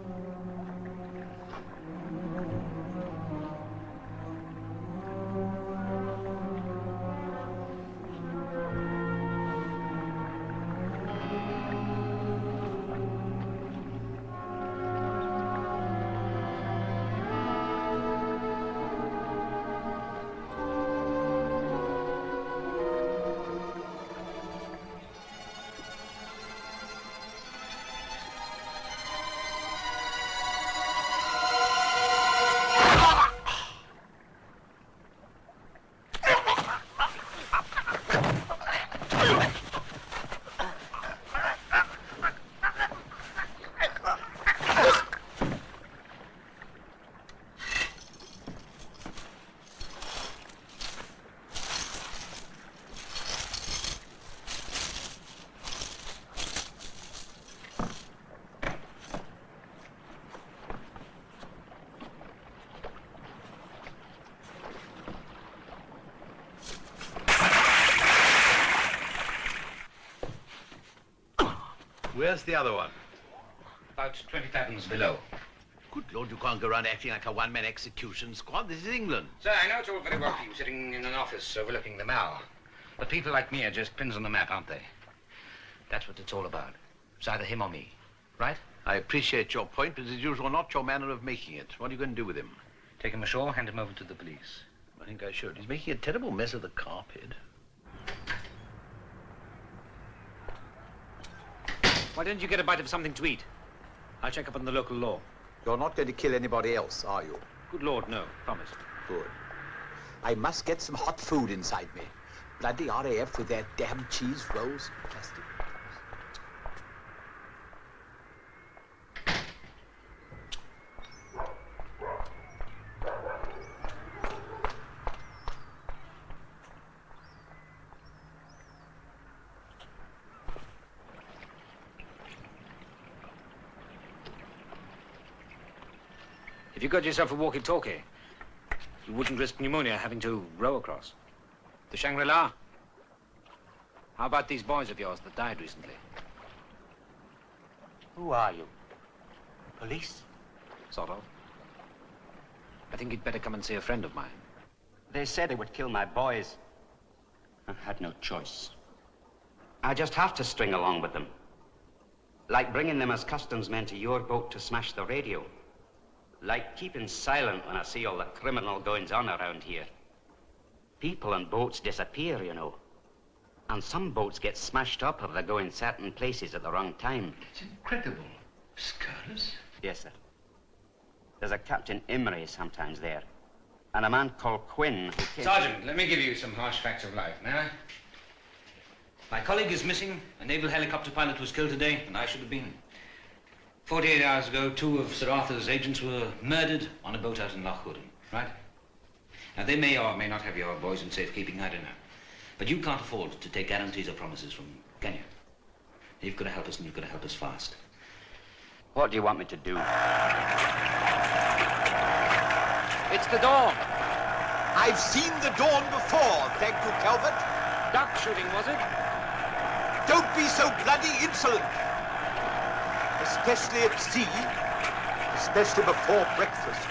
Speaker 4: Where's the other one?
Speaker 2: About 20 fathoms below.
Speaker 4: Good Lord, you can't go around acting like a one-man execution squad. This is England.
Speaker 2: Sir, I know it's all very well for you sitting in an office overlooking the Mall. But people like me are just pins on the map, aren't they? That's what it's all about. It's either him or me, right?
Speaker 4: I appreciate your point, but as usual, not your manner of making it. What are you going to do with him?
Speaker 2: Take him ashore, hand him over to the police.
Speaker 4: I think I should. He's making a terrible mess of the carpet.
Speaker 3: Why don't you get a bite of something to eat? I'll check up on the local law.
Speaker 17: You're not going to kill anybody else, are you?
Speaker 3: Good Lord, no. Promise.
Speaker 17: Good. I must get some hot food inside me. Bloody RAF with their damn cheese rolls. Plastic.
Speaker 3: If you got yourself a walkie-talkie, you wouldn't risk pneumonia having to row across. The Shangri-La? How about these boys of yours that died recently?
Speaker 12: Who are you? Police?
Speaker 3: Sort of. I think you'd better come and see a friend of mine.
Speaker 12: They said they would kill my boys. I had no choice. I just have to string along with them. Like bringing them as customs men to your boat to smash the radio. Like keeping silent when I see all the criminal goings-on around here. People and boats disappear, you know. And some boats get smashed up if they go in certain places at the wrong time.
Speaker 4: It's incredible. Scurrilous?
Speaker 12: Yes, sir. There's a Captain Imrie sometimes there. And a man called Quinn who came...
Speaker 2: Sergeant, let me give you some harsh facts of life, may I? My colleague is missing. A naval helicopter pilot was killed today, and I should have been. 48 hours ago, 2 of Sir Arthur's agents were murdered on a boat out in Loch Hoodin, right? Now, they may or may not have your boys in safekeeping, I don't know. But you can't afford to take guarantees or promises from, can you? You've got to help us, and you've got to help us fast.
Speaker 12: What do you want me to do?
Speaker 3: It's the Dawn.
Speaker 17: I've seen the Dawn before, thank you, Calvert.
Speaker 3: Duck shooting, was it?
Speaker 17: Don't be so bloody insolent. Especially at sea. Especially before breakfast.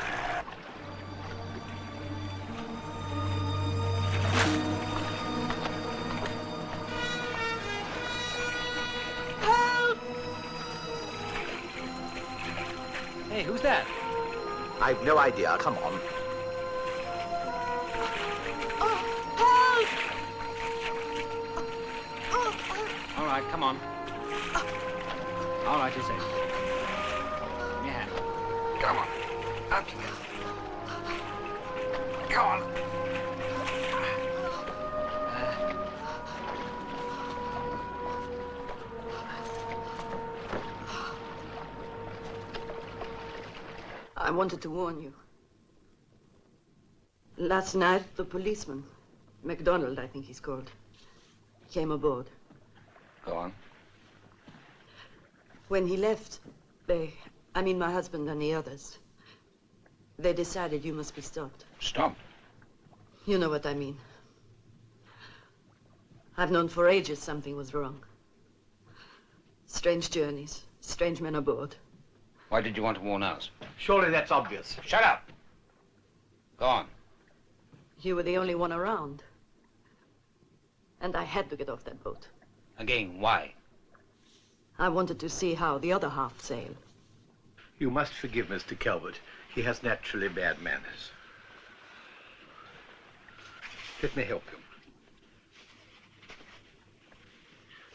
Speaker 15: Help!
Speaker 3: Hey, who's that?
Speaker 17: I've no idea. Come on.
Speaker 3: All right, come on. All right, you're safe. Give me a hand.
Speaker 17: Come on. Up you go. Go on.
Speaker 13: I wanted to warn you. Last night, the policeman, MacDonald, I think he's called, came aboard.
Speaker 2: Go on.
Speaker 13: When he left, my husband and the others, they decided you must be stopped.
Speaker 2: Stopped?
Speaker 13: You know what I mean. I've known for ages something was wrong. Strange journeys, strange men aboard.
Speaker 2: Why did you want to warn us?
Speaker 4: Surely that's obvious.
Speaker 2: Shut up! Go on.
Speaker 13: You were the only one around. And I had to get off that boat.
Speaker 2: Again, why?
Speaker 13: I wanted to see how the other half sailed.
Speaker 4: You must forgive Mr. Calvert. He has naturally bad manners. Let me help you.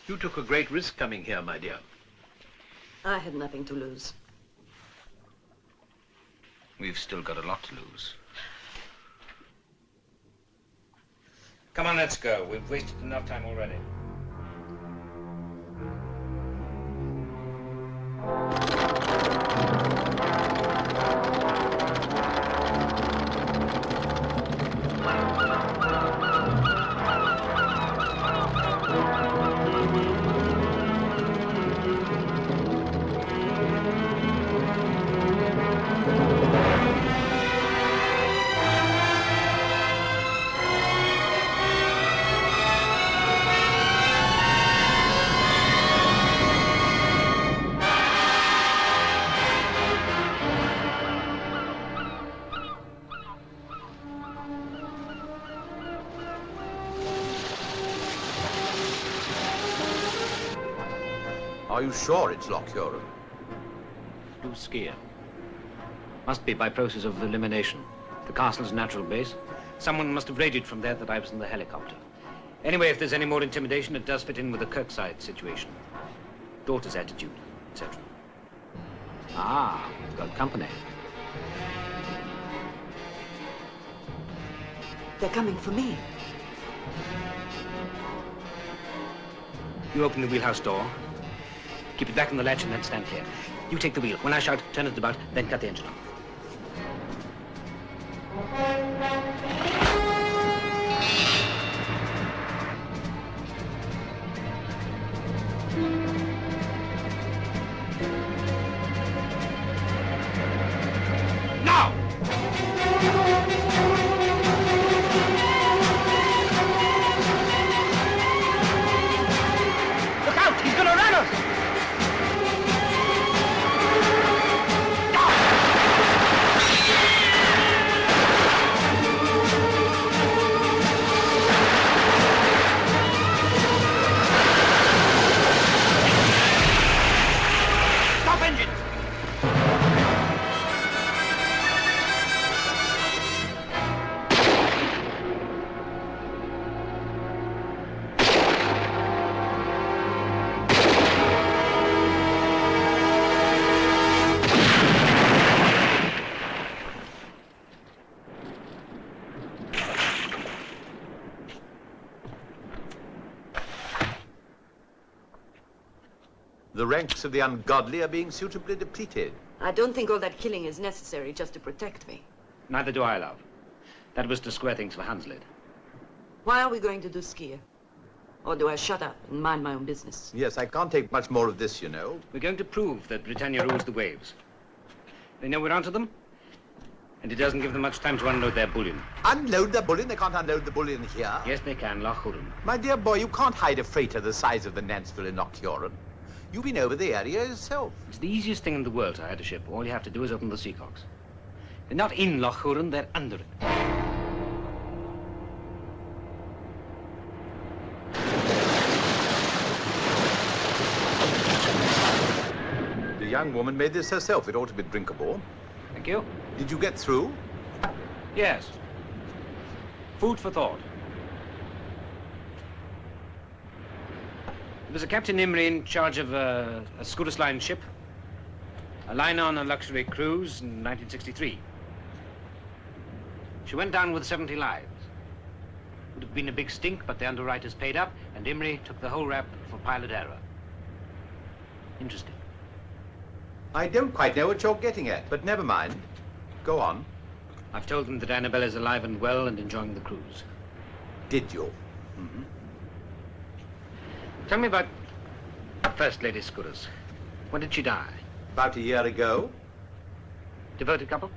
Speaker 4: You took a great risk coming here, my dear.
Speaker 13: I had nothing to lose.
Speaker 2: We've still got a lot to lose. Come on, let's go. We've wasted enough time already.
Speaker 17: Are you sure it's Loch Huron?
Speaker 3: Blue Skier. Must be by process of elimination. The castle's natural base. Someone must have raided from there that I was in the helicopter. Anyway, if there's any more intimidation, it does fit in with the Kirkside situation. Daughter's attitude, etc. Ah, we've got company.
Speaker 13: They're coming for me.
Speaker 3: You open the wheelhouse door. Keep it back on the latch and then stand clear. You take the wheel. When I shout, turn it about, then cut the engine off.
Speaker 17: The ranks of the ungodly are being suitably depleted.
Speaker 13: I don't think all that killing is necessary just to protect me.
Speaker 3: Neither do I, love. That was to square things for Hanslid.
Speaker 13: Why are we going to do skier? Or do I shut up and mind my own business?
Speaker 17: Yes, I can't take much more of this, you know.
Speaker 3: We're going to prove that Britannia rules the waves. They know we're onto them, and it doesn't give them much time to unload their bullion.
Speaker 17: Unload their bullion? They can't unload the bullion here.
Speaker 3: Yes, they can, Loch Huron.
Speaker 17: My dear boy, you can't hide a freighter the size of the Nanceville in Loch Huron. You've been over the area yourself.
Speaker 3: It's the easiest thing in the world to hide a ship. All you have to do is open the seacocks. They're not in Loch Huron, they're under it.
Speaker 17: The young woman made this herself. It ought to be drinkable.
Speaker 3: Thank you.
Speaker 17: Did you get through?
Speaker 3: Yes. Food for thought. There was a Captain Imrie in charge of a Scottish line ship, a liner on a luxury cruise in 1963. She went down with 70 lives. Would have been a big stink, but the underwriters paid up, and Imrie took the whole rap for pilot error. Interesting.
Speaker 17: I don't quite know what you're getting at, but never mind. Go on.
Speaker 3: I've told them that Annabella's alive and well and enjoying the cruise.
Speaker 17: Did you?
Speaker 3: Mm-hmm. Tell me about First Lady Scudder's. When did she die?
Speaker 17: About a year ago.
Speaker 3: Devoted couple?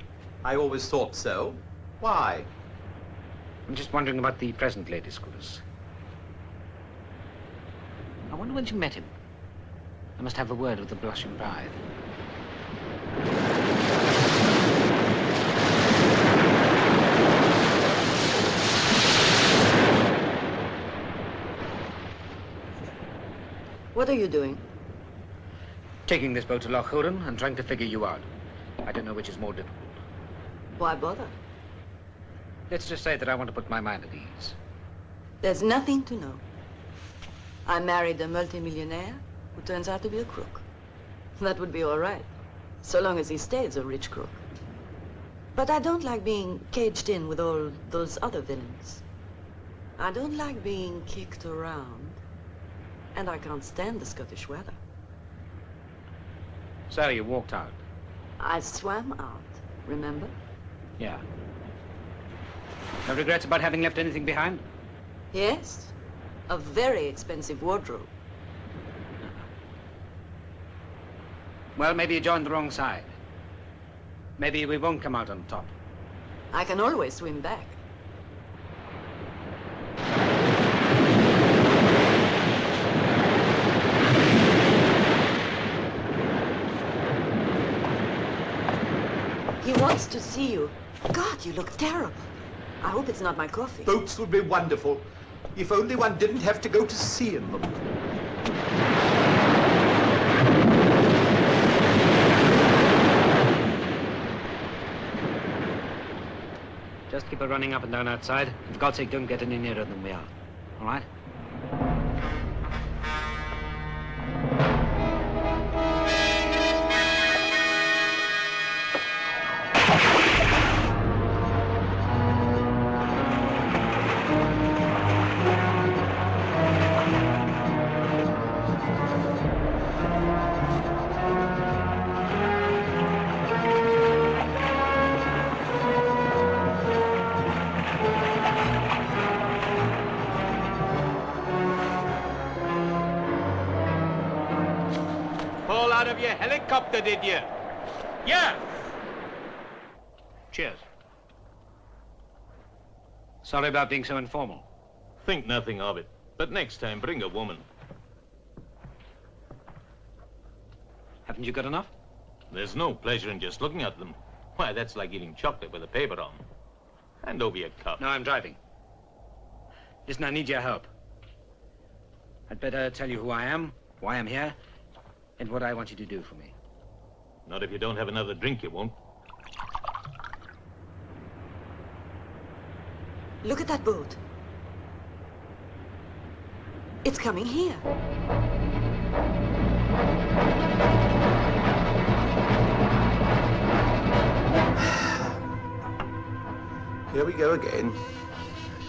Speaker 17: I always thought so. Why?
Speaker 3: I'm just wondering about the present Lady Scudder's. I wonder when she met him. I must have a word with the blushing bride.
Speaker 13: What are you doing?
Speaker 3: Taking this boat to Loch Huron and trying to figure you out. I don't know which is more difficult.
Speaker 13: Why bother?
Speaker 3: Let's just say that I want to put my mind at ease.
Speaker 13: There's nothing to know. I married a multimillionaire who turns out to be a crook. That would be all right, so long as he stays a rich crook. But I don't like being caged in with all those other villains. I don't like being kicked around. And I can't stand the Scottish weather.
Speaker 3: So you walked out?
Speaker 13: I swam out, remember?
Speaker 3: Yeah. No regrets about having left anything behind?
Speaker 13: Yes. A very expensive wardrobe.
Speaker 3: Well, maybe you joined the wrong side. Maybe we won't come out on top.
Speaker 13: I can always swim back. He wants to see you. God, you look terrible. I hope it's not my coffee.
Speaker 17: Boats would be wonderful, if only one didn't have to go to sea in them.
Speaker 3: People running up and down outside. For God's sake, don't get any nearer than we are. All right?
Speaker 4: Out of your helicopter, did you?
Speaker 10: Yeah.
Speaker 3: Cheers. Sorry about being so informal.
Speaker 18: Think nothing of it. But next time, bring a woman.
Speaker 3: Haven't you got enough?
Speaker 18: There's no pleasure in just looking at them. Why, that's like eating chocolate with a paper on. Hand over your cup.
Speaker 3: No, I'm driving. Listen, I need your help. I'd better tell you who I am, why I'm here, and what I want you to do for me.
Speaker 18: Not if you don't have another drink, you won't.
Speaker 13: Look at that boat. It's coming here.
Speaker 17: Here we go again.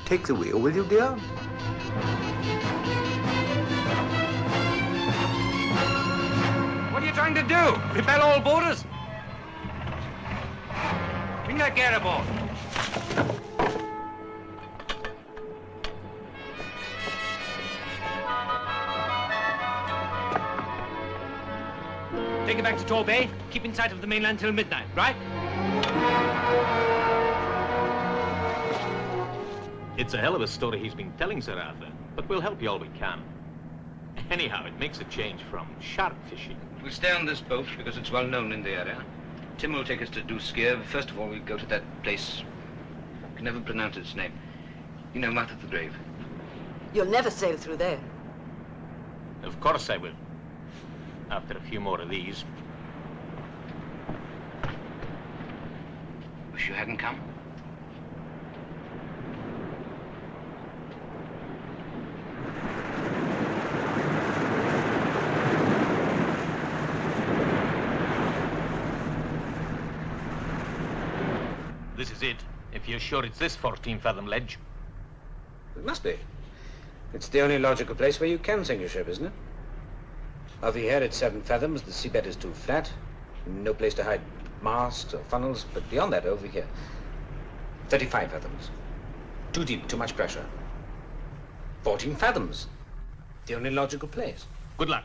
Speaker 17: Take the wheel, will you, dear?
Speaker 2: What are you trying to do? Repel all boarders? Bring that gear aboard.
Speaker 3: Take it back to Tor Bay. Keep in sight of the mainland till midnight, right?
Speaker 18: It's a hell of a story he's been telling, Sir Arthur, but we'll help you all we can. Anyhow, it makes a change from shark fishing.
Speaker 2: We'll stay on this boat because it's well known in the area. Tim will take us to Dooskier. First of all, we'll go to that place. I can never pronounce its name. You know, Mouth of the Grave.
Speaker 13: You'll never sail through there.
Speaker 18: Of course I will. After a few more of these.
Speaker 2: Wish you hadn't come.
Speaker 18: This is it. If you're sure it's this 14-fathom ledge.
Speaker 2: It must be. It's the only logical place where you can sink your ship, isn't it? Over here, it's 7 fathoms. The seabed is too flat. No place to hide masks or funnels. But beyond that, over here, 35 fathoms. Too deep, too much pressure. 14 fathoms. The only logical place.
Speaker 18: Good luck.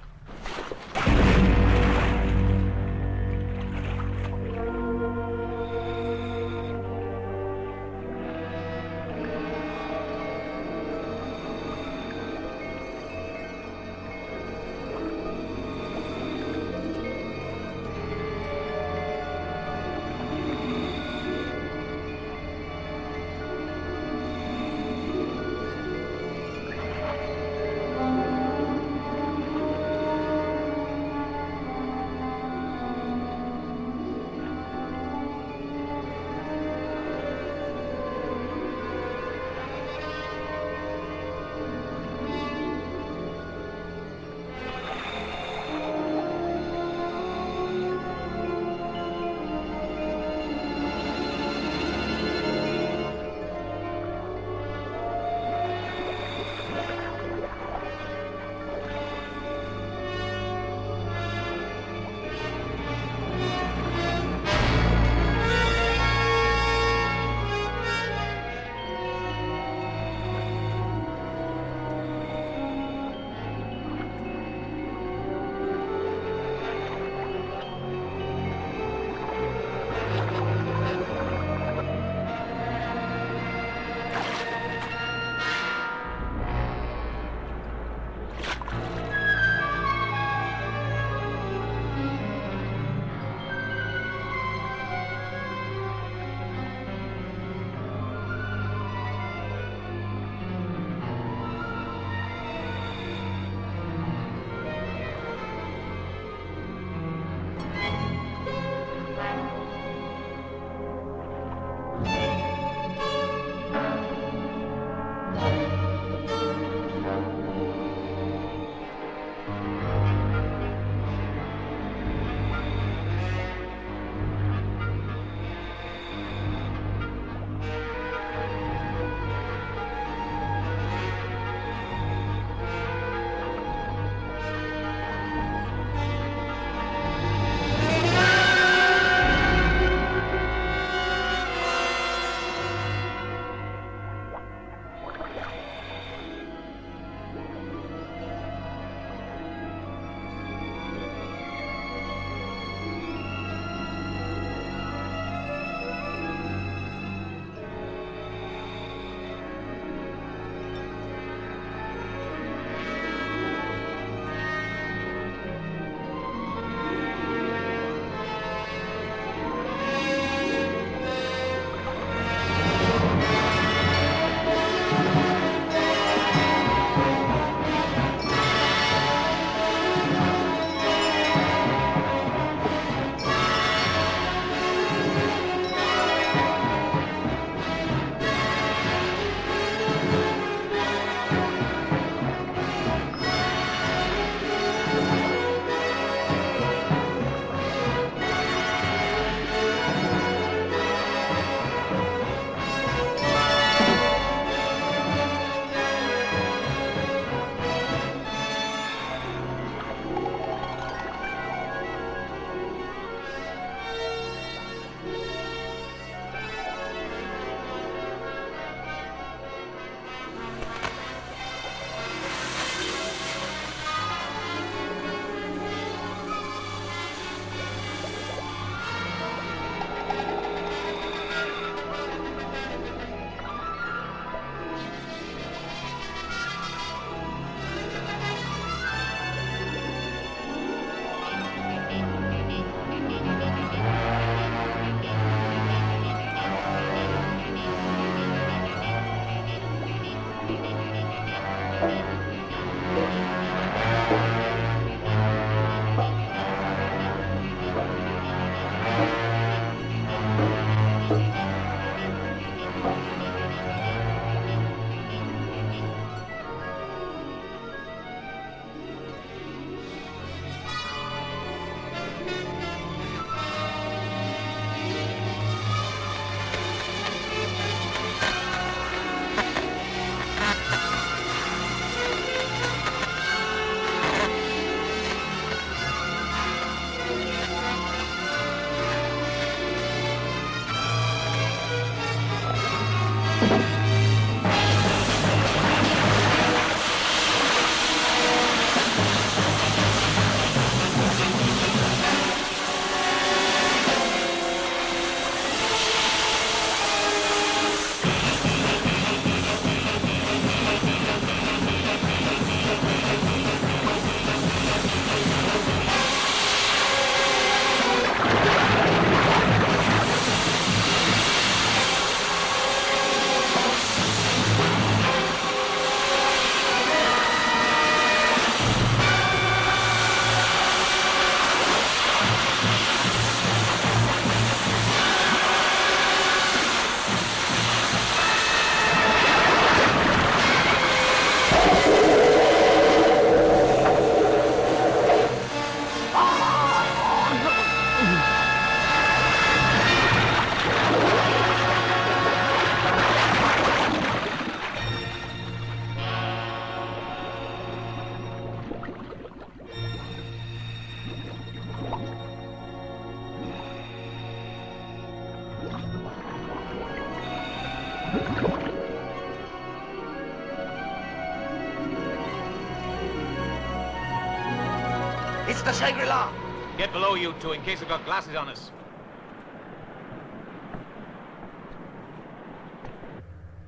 Speaker 17: the Shangri-La!
Speaker 18: Get below, you two, in case we've got glasses on us.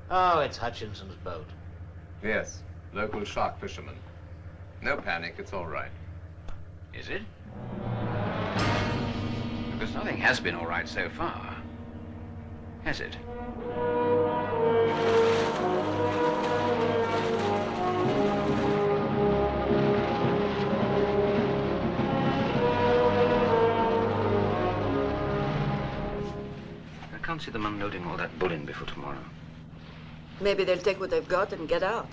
Speaker 6: Oh, it's Hutchinson's boat.
Speaker 7: Yes, local shark fisherman. No panic, it's all right.
Speaker 5: Is it? Because nothing has been all right so far. Has it?
Speaker 2: I can't see them unloading all that bullion before tomorrow.
Speaker 13: Maybe they'll take what they've got and get out.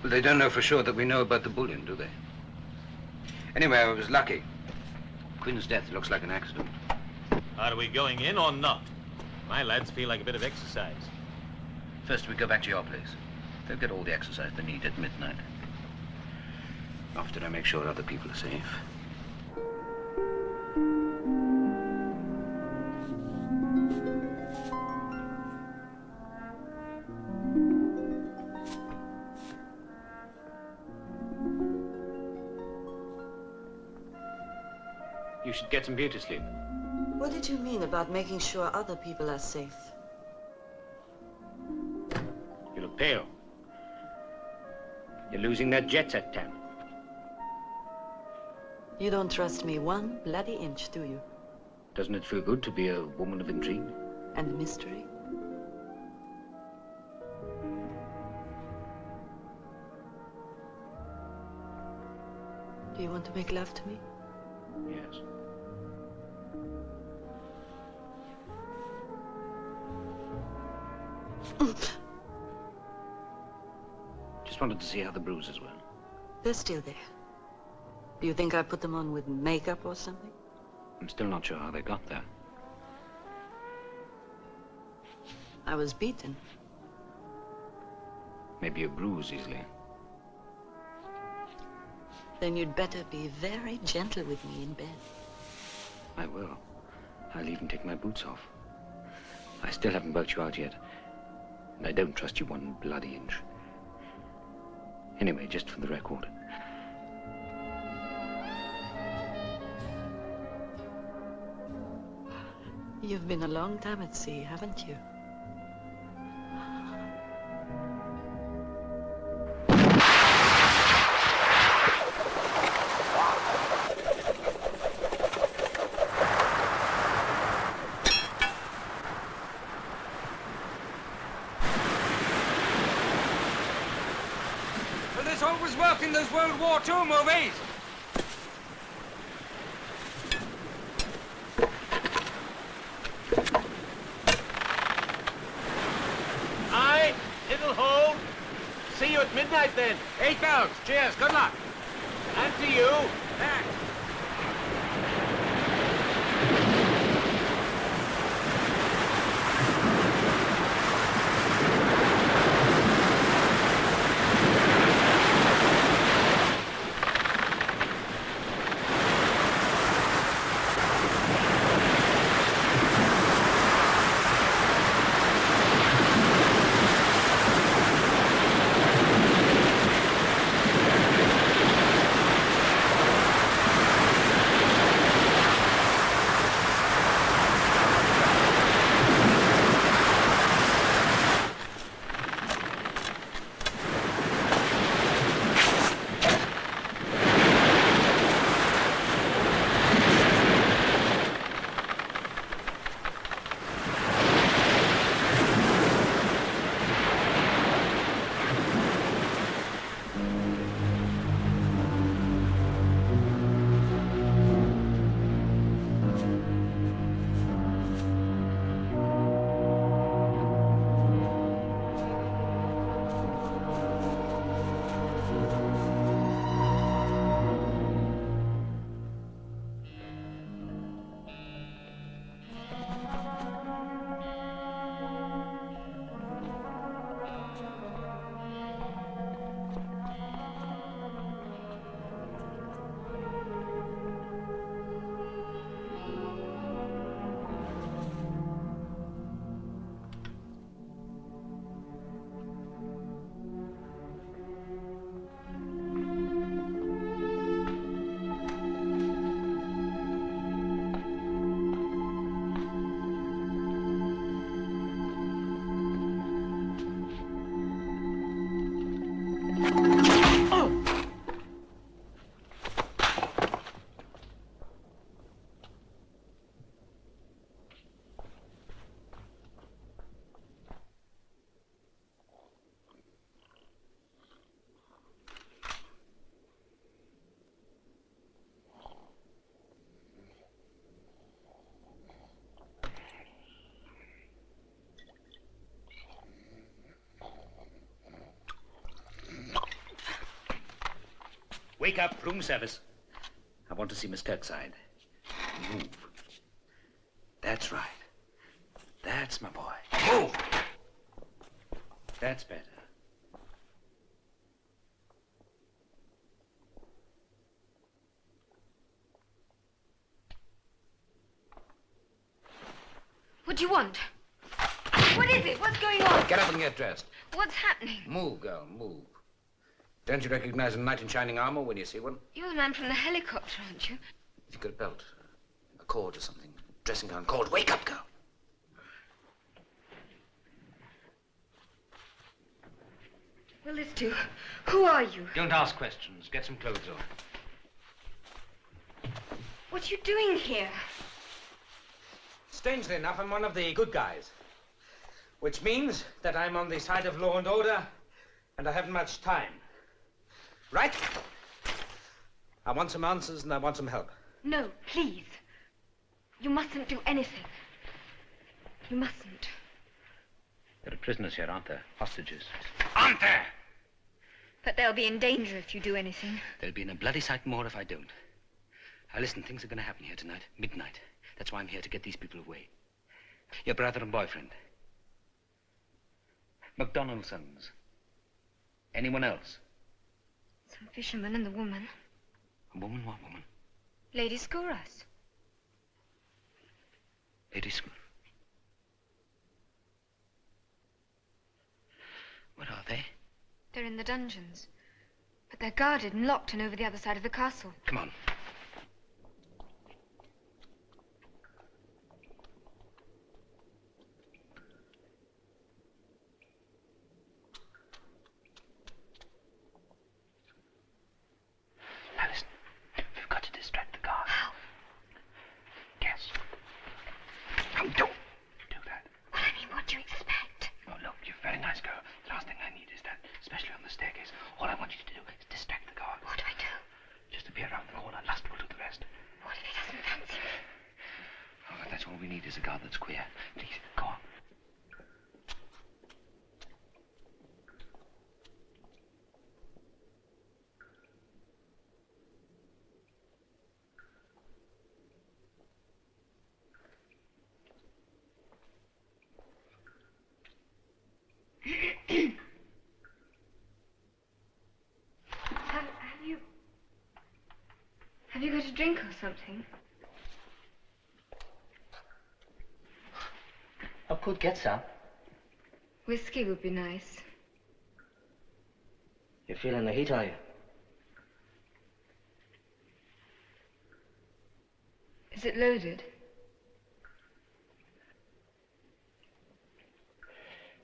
Speaker 2: Well, they don't know for sure that we know about the bullion, do they? Anyway, I was lucky. Quinn's death looks like an accident.
Speaker 18: Are we going in or not? My lads feel like a bit of exercise.
Speaker 2: First, we go back to your place. They'll get all the exercise they need at midnight. After I make sure other people are safe.
Speaker 3: You should get some beauty sleep.
Speaker 13: What did you mean about making sure other people are safe?
Speaker 3: You look pale. You're losing that jet set, Tam.
Speaker 13: You don't trust me one bloody inch, do you?
Speaker 2: Doesn't it feel good to be a woman of intrigue?
Speaker 13: And mystery? Do you want to make love to me?
Speaker 2: Yes. Just wanted to see how the bruises were.
Speaker 13: They're still there. Do you think I put them on with makeup or something?
Speaker 2: I'm still not sure how they got there.
Speaker 13: I was beaten.
Speaker 2: Maybe you bruise easily.
Speaker 13: Then you'd better be very gentle with me in bed.
Speaker 2: I will. I'll even take my boots off. I still haven't built you out yet. And I don't trust you one bloody inch. Anyway, just for the record.
Speaker 13: You've been a long time at sea, haven't you?
Speaker 2: Well, this always worked in those World War II movies.
Speaker 18: Aye, it'll hold. See you at midnight then.
Speaker 2: 8 bells. Cheers. Good luck.
Speaker 18: And to you.
Speaker 2: Thanks.
Speaker 3: Wake up, room service. I want to see Miss Kirkside. Move. That's right. That's my boy. Move! That's better.
Speaker 19: What do you want? What is it? What's going on?
Speaker 2: Get up and get dressed.
Speaker 19: What's happening?
Speaker 2: Move, girl, move. Don't you recognize a knight in shining armor when you see one?
Speaker 19: You're the man from the helicopter, aren't you?
Speaker 2: If you've got a belt, a cord or something, dressing gown, cord, wake up, girl.
Speaker 19: Well, this too. Who are you?
Speaker 3: Don't ask questions. Get some clothes on.
Speaker 19: What are you doing here?
Speaker 2: Strangely enough, I'm one of the good guys. Which means that I'm on the side of law and order, and I haven't much time. Right? I want some answers and I want some help.
Speaker 19: No, please. You mustn't do anything. You mustn't.
Speaker 3: There are prisoners here, aren't there? Hostages.
Speaker 10: Aren't there?
Speaker 19: But they'll be in danger if you do anything.
Speaker 3: There'll be in a bloody sight more if I don't. Now listen, things are going to happen here tonight, midnight. That's why I'm here, to get these people away. Your brother and boyfriend. MacDonald's sons. Anyone else?
Speaker 19: Some fisherman and the woman.
Speaker 3: A woman? What woman?
Speaker 19: Lady Skouras.
Speaker 3: Lady Skouras. Where are they?
Speaker 19: They're in the dungeons. But they're guarded and locked and over the other side of the castle.
Speaker 3: Come on. Now listen, we've got to distract the guard.
Speaker 19: How?
Speaker 3: Guess. Now don't do that.
Speaker 19: Well, I mean, what do you expect?
Speaker 3: Oh, look, you're a very nice girl. The last thing I need is that, especially on the staircase. All I want you to do is distract the guard.
Speaker 19: What do I do?
Speaker 3: Just appear around the corner. Lust will do the rest.
Speaker 19: What if he doesn't fancy me?
Speaker 3: Oh, but that's all we need is a guard that's queer. Please, go on.
Speaker 19: Have you got a drink or something?
Speaker 3: I could get some.
Speaker 19: Whiskey would be nice.
Speaker 3: You're feeling the heat, are you?
Speaker 19: Is it loaded?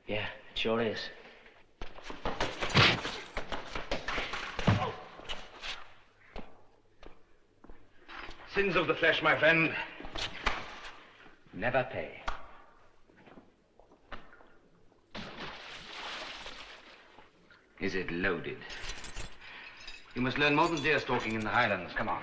Speaker 3: Yeah, it sure is. Sins of the flesh, my friend, never pay. Is it loaded? You must learn more than deer stalking in the Highlands. Come on.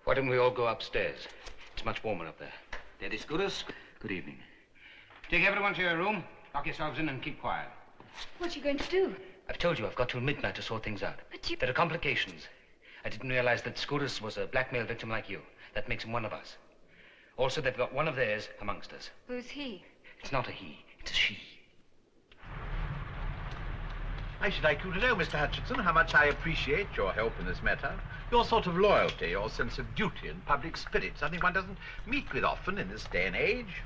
Speaker 3: Why don't we all go upstairs? It's much warmer up there. Lady Skouras, good evening. Take everyone to your room, lock yourselves in and keep quiet.
Speaker 19: What are you going to do?
Speaker 3: I've told you I've got till midnight to sort things out.
Speaker 19: But you...
Speaker 3: There are complications. I didn't realize that Skouras was a blackmail victim like you. That makes him one of us. Also, they've got one of theirs amongst us.
Speaker 19: Who's he?
Speaker 3: It's not a he, it's a she.
Speaker 4: I should like you to know, Mr. Hutchinson, how much I appreciate your help in this matter. Your sort of loyalty, your sense of duty and public spirit, something one doesn't meet with often in this day and age.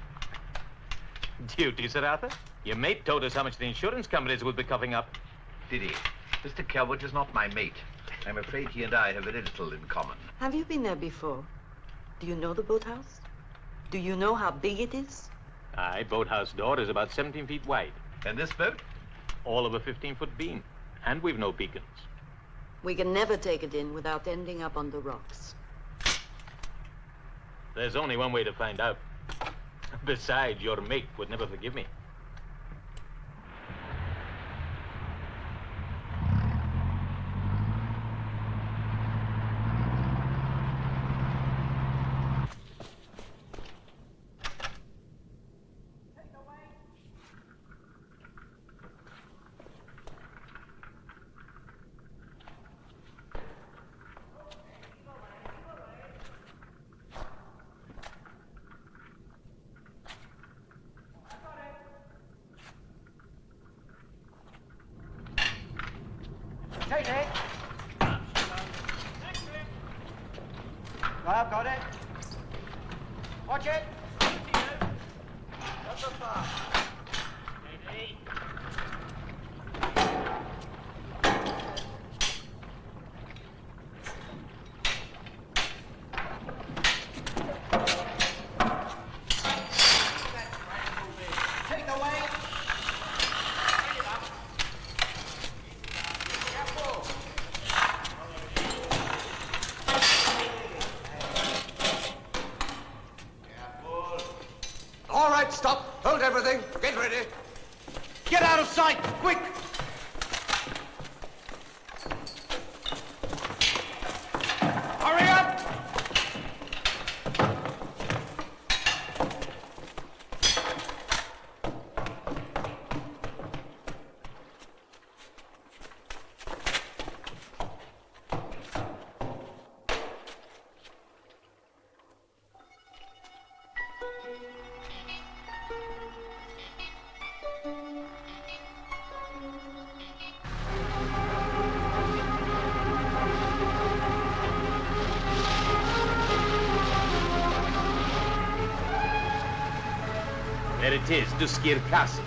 Speaker 18: Duty, Sir Arthur? Your mate told us how much the insurance companies would be coughing up.
Speaker 4: Did he? Mr. Calvert is not my mate. I'm afraid he and I have very little in common.
Speaker 13: Have you been there before? Do you know the boathouse? Do you know how big it is?
Speaker 18: Aye, boathouse door is about 17 feet wide.
Speaker 4: And this boat?
Speaker 18: All of a 15-foot beam. And we've no beacons.
Speaker 13: We can never take it in without ending up on the rocks.
Speaker 18: There's only one way to find out. Besides, your mate would never forgive me.
Speaker 14: Ready? Rob, got it. Watch it. Not so far. Ready? Take away.
Speaker 9: All right, stop. Hold everything. Get ready.
Speaker 14: Get out of sight, quick! Hurry up!
Speaker 10: There it is, Duskir Castle.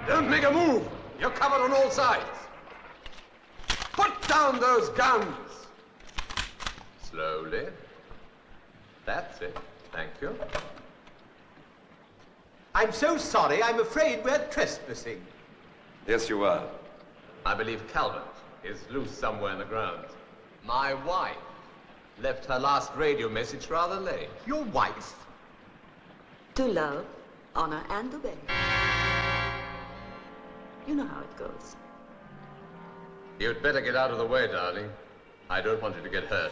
Speaker 9: Don't make a move. You're covered on all sides. Put down those guns. Slowly. That's it. Thank you.
Speaker 17: I'm so sorry. I'm afraid we're trespassing.
Speaker 9: Yes, you are. I believe Calvert is loose somewhere in the grounds. My wife left her last radio message rather late.
Speaker 17: Your wife?
Speaker 13: To love, honor, and obey. You know how it goes.
Speaker 9: You'd better get out of the way, darling. I don't want you to get hurt.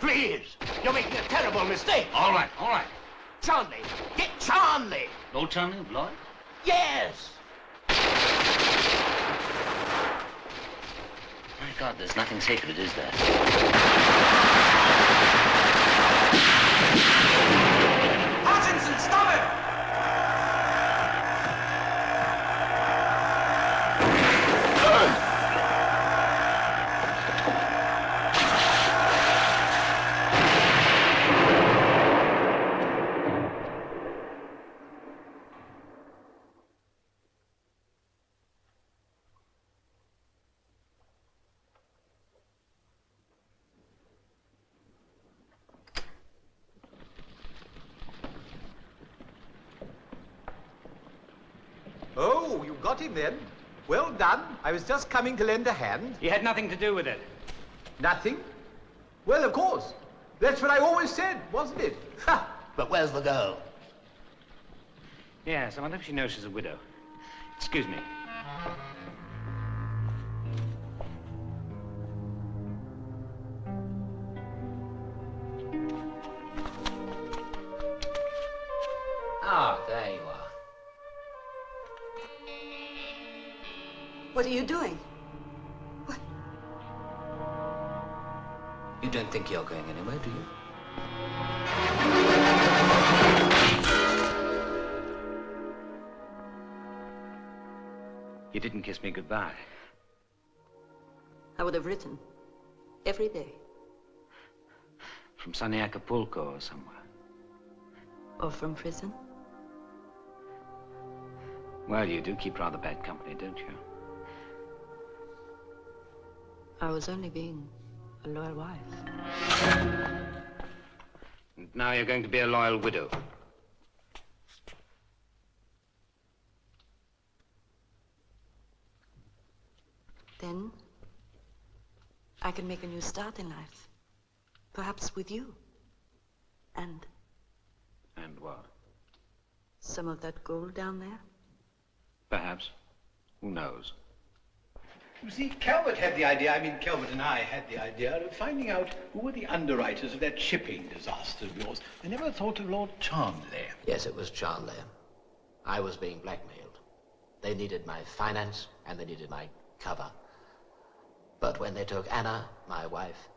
Speaker 14: Please! You're making a terrible mistake!
Speaker 10: All right, all right.
Speaker 14: Charlie! Get Charlie!
Speaker 10: Old Charlie of Lloyd?
Speaker 14: Yes!
Speaker 10: My God, there's nothing sacred, is there?
Speaker 14: Hutchinson, stop it!
Speaker 17: Oh, you got him then. Well done. I was just coming to lend a hand.
Speaker 2: He had nothing to do with it.
Speaker 17: Nothing? Well, of course. That's what I always said, wasn't it? Ha!
Speaker 6: But where's the girl?
Speaker 3: Yes, I wonder if she knows she's a widow. Excuse me.
Speaker 6: Ah, there you are.
Speaker 13: What are you doing?
Speaker 2: You don't think you're going anywhere, do you?
Speaker 3: You didn't kiss me goodbye.
Speaker 13: I would have written every day.
Speaker 3: From sunny Acapulco or somewhere.
Speaker 13: Or from prison.
Speaker 3: Well, you do keep rather bad company, don't you?
Speaker 13: I was only being a loyal wife.
Speaker 3: And now you're going to be a loyal widow.
Speaker 13: Then I can make a new start in life. Perhaps with you. And
Speaker 3: And what?
Speaker 13: some of that gold down there.
Speaker 3: Perhaps. Who knows?
Speaker 4: You see, Calvert had the idea, Calvert and I had the idea of finding out who were the underwriters of that shipping disaster of yours. I never thought of Lord Charnley.
Speaker 6: Yes, it was Charnley. I was being blackmailed. They needed my finance and they needed my cover. But when they took Anna, my wife,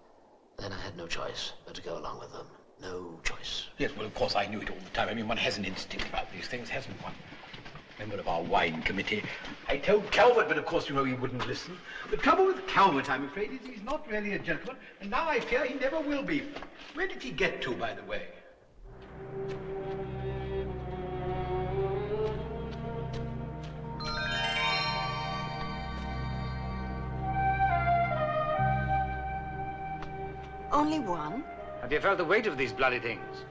Speaker 6: then I had no choice but to go along with them. No choice.
Speaker 4: Yes, well, of course, I knew it all the time. One has an instinct about these things, hasn't one? Member of our wine committee. I told Calvert, but of course, he wouldn't listen. The trouble with Calvert, I'm afraid, is he's not really a gentleman, and now I fear he never will be. Where did he get to, by the way?
Speaker 13: Only one?
Speaker 3: Have you felt the weight of these bloody things?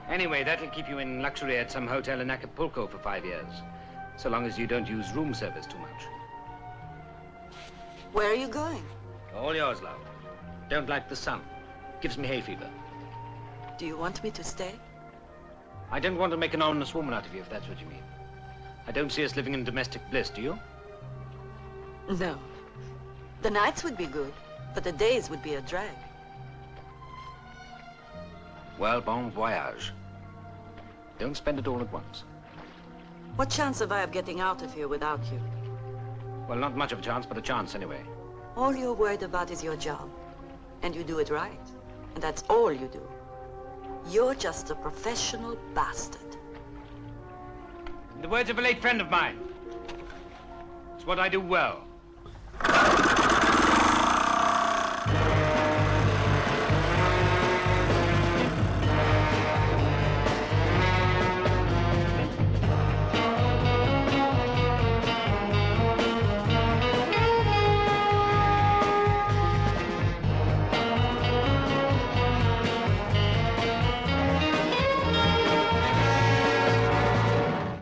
Speaker 3: Anyway, that'll keep you in luxury at some hotel in Acapulco for 5 years. So long as you don't use room service too much.
Speaker 13: Where are you going?
Speaker 3: All yours, love. Don't like the sun. Gives me hay fever.
Speaker 13: Do you want me to stay?
Speaker 3: I don't want to make an honest woman out of you, if that's what you mean. I don't see us living in domestic bliss, do you?
Speaker 13: No. The nights would be good, but the days would be a drag.
Speaker 3: Well, bon voyage. Don't spend it all at once.
Speaker 13: What chance have I of getting out of here without you?
Speaker 3: Well, not much of a chance, but a chance anyway.
Speaker 13: All you're worried about is your job. And you do it right. And that's all you do. You're just a professional bastard.
Speaker 3: In the words of a late friend of mine, it's what I do well.